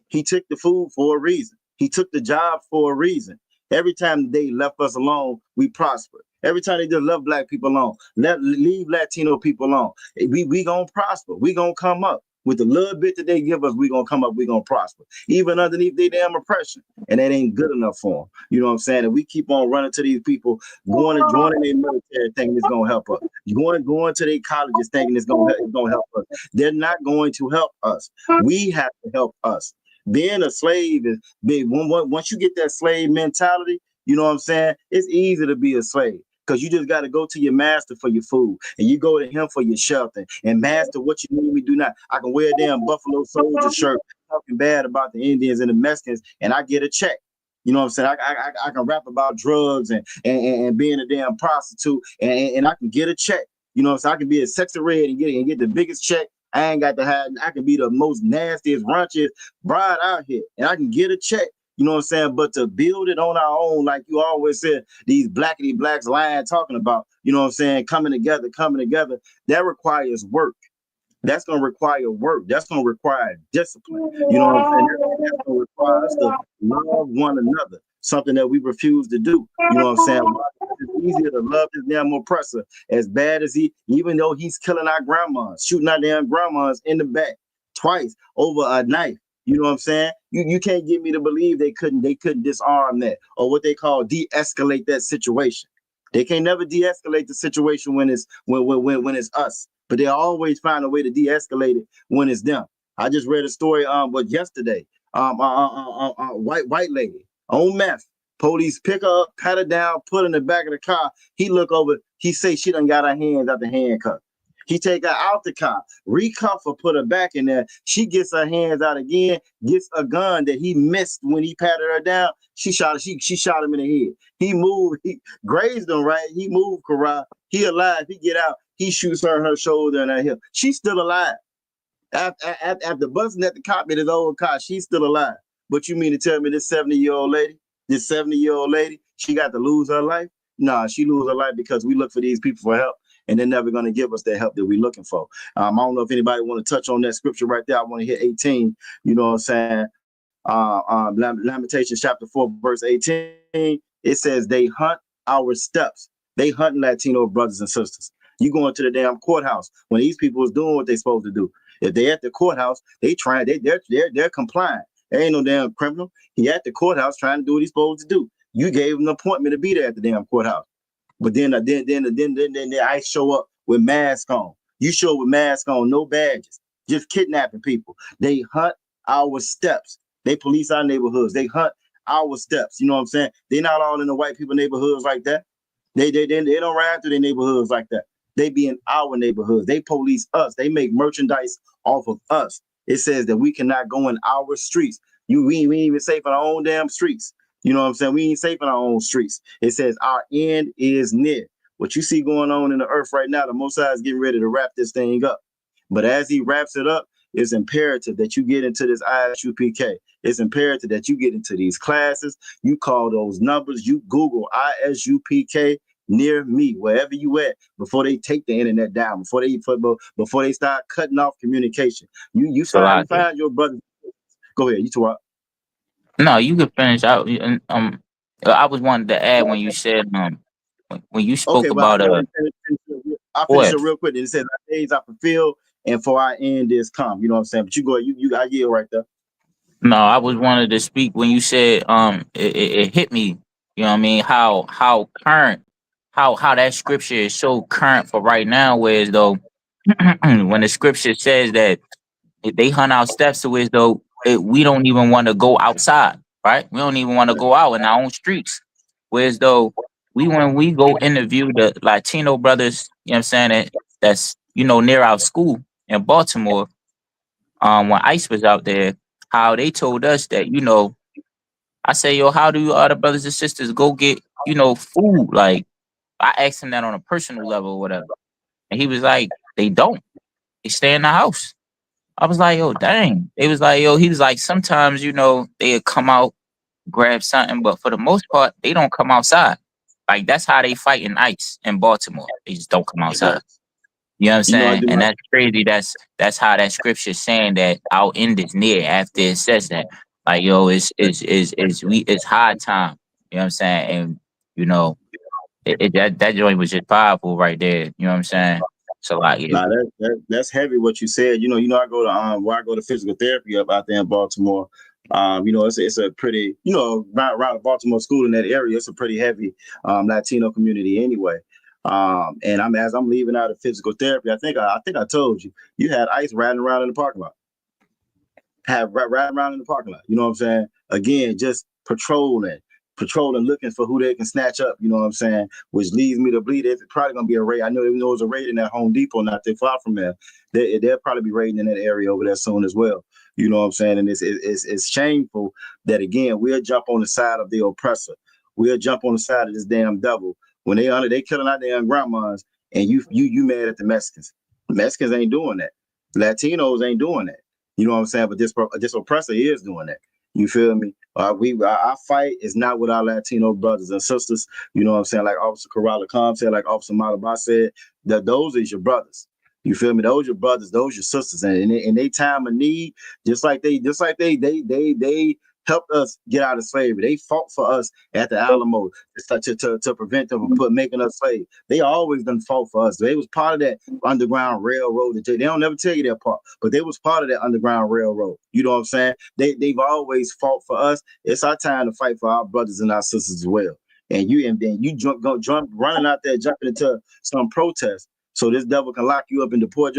He took the food for a reason. He took the job for a reason. Every time they left us alone, we prospered. Every time they just left Black people alone, leave Latino people alone, we going to prosper. We going to come up. With the little bit that they give us, we going to come up, we going to prosper. Even underneath their damn oppression. And that ain't good enough for them. You know what I'm saying? And we keep on running to these people, going and joining their military thinking it's going to help us. Going to their colleges thinking it's going to help us. They're not going to help us. We have to help us. Being a slave is big. Once you get that slave mentality, you know what I'm saying? It's easy to be a slave. Because you just got to go to your master for your food, and you go to him for your shelter. And master, what you need me do not. I can wear a damn Buffalo Soldier shirt, talking bad about the Indians and the Mexicans, and I get a check. You know what I'm saying? I can rap about drugs and being a damn prostitute, and I can get a check. You know what I'm saying? I can be a sexy red and get the biggest check. I ain't got to have. I can be the most nastiest, raunchiest bride out here, and I can get a check. You know what I'm saying? But to build it on our own, like you always said, these blackity blacks lying talking about, you know what I'm saying, coming together, that requires work. That's going to require work. That's going to require discipline. You know what I'm saying? That's going to require us to love one another, something that we refuse to do. You know what I'm saying? It's easier to love this damn oppressor as bad as even though he's killing our grandmas, shooting our damn grandmas in the back twice over a knife. You know what I'm saying? You can't get me to believe they couldn't disarm that, or what they call de-escalate that situation. They can't never de-escalate the situation when it's us, but they always find a way to de-escalate it when it's them. I just read a story yesterday. White lady on meth Police pick her up, pat her down, put her in the back of the car. He look over, he say she done got her hands out the handcuff. He take her out the car, recuff her, put her back in there. She gets her hands out again, gets a gun that he missed when he patted her down. She shot him in the head. He moved, he grazed him, right? He moved, Karai. He alive. He get out. He shoots her shoulder and her hip. She's still alive. After busting at the cop in his old car, she's still alive. But you mean to tell me this 70-year-old lady, she got to lose her life? Nah, she lose her life because we look for these people for help, and they're never going to give us that help that we're looking for. I don't know if anybody want to touch on that scripture right there. I want to hit 18. You know what I'm saying? Lamentations chapter 4, verse 18. It says they hunt our steps. They hunt Latino brothers and sisters. You go into the damn courthouse when these people is doing what they supposed to do. If they at the courthouse, they're compliant. There ain't no damn criminal. He at the courthouse trying to do what he's supposed to do. You gave him an appointment to be there at the damn courthouse. But then I show up with masks on. You show up with masks on, no badges, just kidnapping people. They hunt our steps. They police our neighborhoods. They hunt our steps. You know what I'm saying? They're not all in the white people neighborhoods like that. They don't ride through their neighborhoods like that. They be in our neighborhoods. They police us. They make merchandise off of us. It says that we cannot go in our streets. We ain't even safe in our own damn streets. You know what I'm saying? We ain't safe in our own streets. It says our end is near. What you see going on in the earth right now, the Most High is getting ready to wrap this thing up. But as he wraps it up, it's imperative that you get into this ISUPK. It's imperative that you get into these classes. You call those numbers. You Google ISUPK near me, wherever you at, before they take the internet down, before they start cutting off communication. You find your brother. Go ahead, you talk. No, you can finish out. I was wanted to add when you said when you spoke about I'll finish it real quick. It says our days are fulfilled and for our end is come. You know what I'm saying? But you go, you got yield right there. No, I was wanted to speak when you said it hit me. You know what I mean? How current, how that scripture is so current for right now. Whereas though, when the scripture says that they hunt our steps, to as though we don't even want to go outside, right? We don't even want to go out in our own streets. Whereas though when we go interview the Latino brothers, you know what I'm saying, that's near our school in Baltimore, when ICE was out there, how they told us that, I say, yo, how do you other brothers and sisters go get, food? Like, I asked him that on a personal level or whatever. And he was like, they don't. They stay in the house. I was like, yo, dang. It was like, yo, he was like, sometimes, they'll come out, grab something, but for the most part, they don't come outside. Like, that's how they fight in ICE in Baltimore. They just don't come outside. You know what I'm saying? And that's crazy. That's how that scripture is saying that our end is near after it says that. Like, yo, it's high time. You know what I'm saying? And that joint was just powerful right there. You know what I'm saying? So like, yeah. That's heavy what you said. I go to where I go to physical therapy up out there in Baltimore. It's a pretty, around the Baltimore school in that area, it's a pretty heavy Latino community anyway. And as I'm leaving out of physical therapy, I think I told you had ICE riding around in the parking lot. Riding around in the parking lot. You know what I'm saying? Again, just patrolling, looking for who they can snatch up. You know what I'm saying? Which leads me to believe there's probably gonna be a raid. I know there's a raid in that Home Depot not too far from there. They'll probably be raiding in that area over there soon as well. You know what I'm saying? And it's shameful that again we'll jump on the side of the oppressor. We'll jump on the side of this damn devil when they killing our damn grandmas, and you mad at the Mexicans. The Mexicans ain't doing that. Latinos ain't doing that. You know what I'm saying? But this oppressor is doing that. You feel me? Our fight is not with our Latino brothers and sisters. You know what I'm saying? Like Officer Karala Khan said, like Officer Malaba said, that those is your brothers. You feel me? Those your brothers, those your sisters. And in their time of need, just like they helped us get out of slavery. They fought for us at the Alamo to prevent them from making us slaves. They always done fought for us. They was part of that Underground Railroad. They don't never tell you that part, but they was part of that Underground Railroad. You know what I'm saying? They've always fought for us. It's our time to fight for our brothers and our sisters as well. And then you jump running out there, jumping into some protest, so this devil can lock you up and deport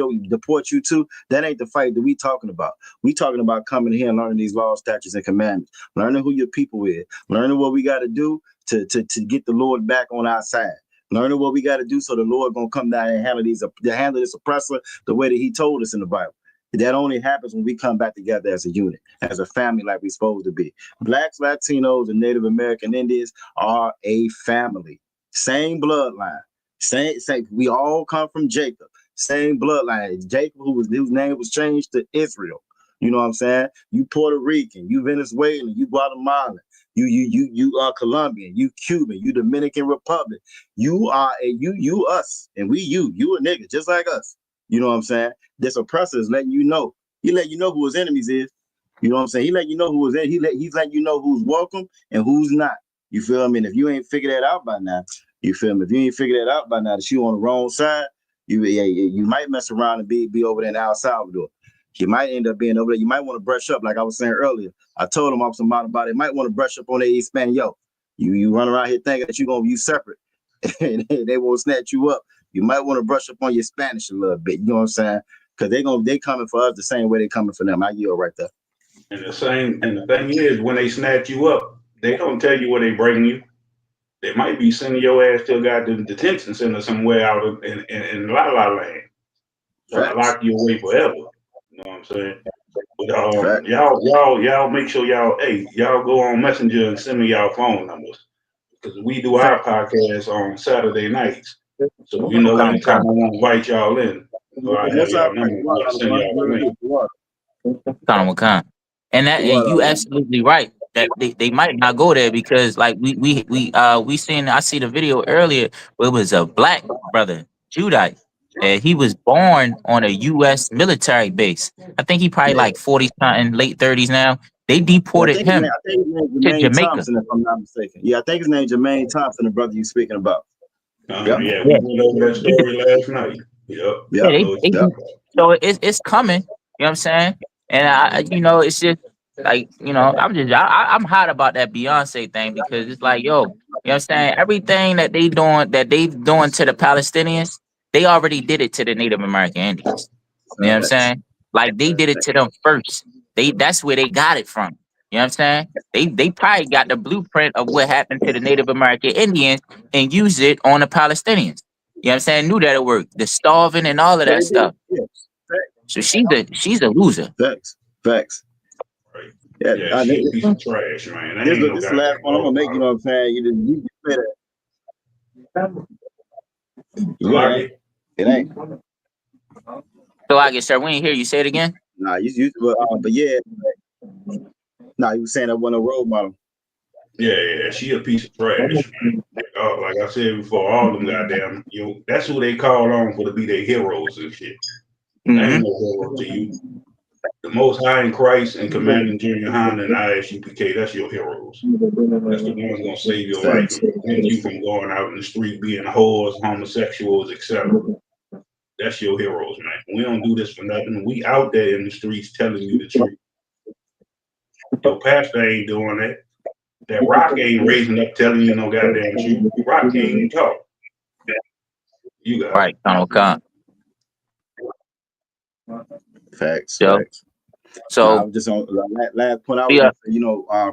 you too. That ain't the fight that we talking about. We talking about coming here and learning these laws, statutes, and commandments, learning who your people is, learning what we got to do to get the Lord back on our side, learning what we got to do so the Lord gonna come down and handle this oppressor the way that He told us in the Bible. That only happens when we come back together as a unit, as a family, like we're supposed to be. Blacks, Latinos, and Native American Indians are a family. Same bloodline. Same. We all come from Jacob. Same bloodline. Jacob, whose name was changed to Israel. You know what I'm saying? You Puerto Rican, you Venezuelan, you Guatemalan, you are Colombian, you Cuban, you Dominican Republic. You are you us, and we you a nigga just like us. You know what I'm saying? This oppressor is letting you know. He let you know who his enemies is. You know what I'm saying? He let you know who is in. He's letting you know who's welcome and who's not. You feel me? And if you ain't figured that out by now, you feel me? If you ain't figured that out by now, that you on the wrong side, you might mess around and be over there in El Salvador. You might end up being over there. You might want to brush up, like I was saying earlier. I told him about it. Might want to brush up on their Espanol. You run around here thinking that you're gonna be separate, and they won't snatch you up. You might want to brush up on your Spanish a little bit. You know what I'm saying? Because they coming for us the same way they coming for them. I yield right there. And the thing is, when they snatch you up, they don't tell you where they bring you. They might be sending your ass to a goddamn detention center somewhere out in La La Land. Trying to lock you away forever. You know what I'm saying? But y'all make sure y'all go on Messenger and send me y'all phone numbers. Because we do our podcast on Saturday nights. So you know anytime I want to invite y'all in. And you absolutely right that they might not go there because like we seen, I see the video earlier where it was a black brother, Judite, and he was born on a U.S. military base. I think he probably like 40 something, late 30s now. They deported him to Jamaica. Thompson, if I'm not mistaken. Yeah, I think his name Jermaine Thompson, the brother you speaking about. Yeah, we went over that story last night. So it's coming. You know what I'm saying? And it's just like, I'm hot about that Beyonce thing because it's like, yo, you know what I'm saying? Everything that they've doing to the Palestinians, they already did it to the Native American Indians. You know what I'm saying? Like they did it to them first. That's where they got it from. You know what I'm saying? They probably got the blueprint of what happened to the Native American Indians and used it on the Palestinians. You know what I'm saying? Knew that it worked. The starving and all of that stuff. So she's a loser. Facts. Right. Yeah, she's a piece of trash, man. This last one I'm gonna make. You know what I'm saying? You say that. Yeah, it ain't. So I guess, sir, we ain't hear you say it again. Nah, but yeah. Nah, you was saying that wasn't a role model. Yeah, she a piece of trash, man. Like I said before, all them goddamn, that's who they call on to be their heroes and shit. Mm-hmm. Ain't no hero to you. The Most High in Christ and Commanding Junior Honda and ISUPK, that's your heroes. That's the ones gonna save your life and prevent you from going out in the street being whores, homosexuals, etc. That's your heroes, man. We don't do this for nothing. We out there in the streets telling you the truth. Your pastor ain't doing that. That Rock ain't raising up telling you no goddamn truth. Rock can't even talk. You got right, Donald Khan. Facts. So I'm just on last point. I was gonna say,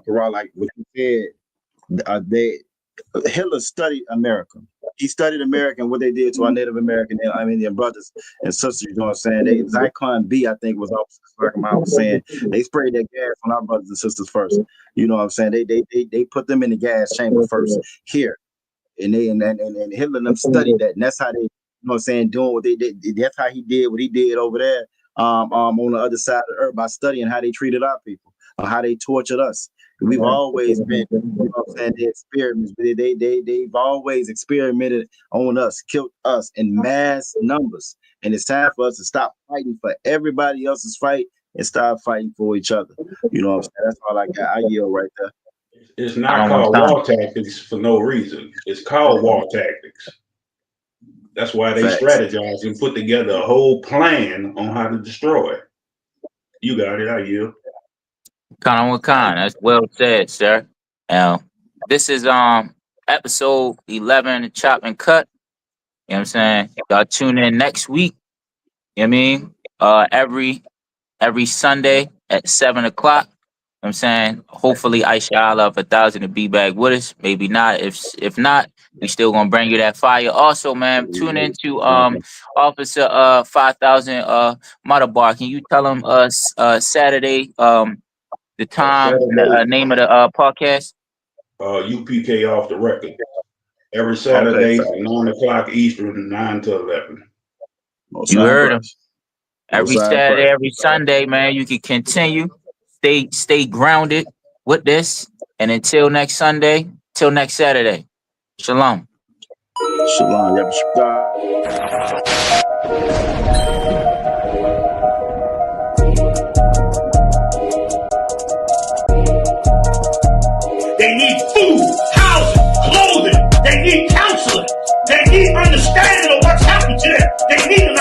Karan, like what you said, Hitler studied America. He studied America and what they did to our Native American and Indian brothers and sisters. You know what I'm saying? Zyklon B, I think, was saying they sprayed that gas on our brothers and sisters first. You know what I'm saying? They put them in the gas chamber first here, and Hitler and them studied that, and that's how they, you know what I'm saying, doing what they did. That's how he did what he did over there, on the other side of the earth by studying how they treated our people, or how they tortured us. We've always been, you know what I'm saying, the experiments. They've always experimented on us, killed us in mass numbers. And it's time for us to stop fighting for everybody else's fight and start fighting for each other. You know what I'm saying? That's all I got. I yield right there. It's not called war tactics for no reason. It's called war tactics. That's why they strategize and put together a whole plan on how to destroy it. You got it. I yield. Khan. That's well said, sir. Now, this is episode 11 of Chop and Cut. You know what I'm saying? Y'all tune in next week. You know what I mean? Every Sunday at 7 o'clock. You know what I'm saying? Hopefully Aisha Allah of 1,000 to be back with us. Maybe not. If not, we still gonna bring you that fire. Also, man, tune into Officer 5,000 Matabar. Can you tell him Saturday the time and the name of the podcast? UPK Off the Record. Every Saturday, 9 o'clock Eastern, 9 to 11. You heard him. Every Saturday, every Sunday, man. You can continue. Stay grounded with this. And until next Sunday, till next Saturday. Shalom. Shalom. They need food, housing, clothing. They need counseling. They need understanding of what's happened to them. They need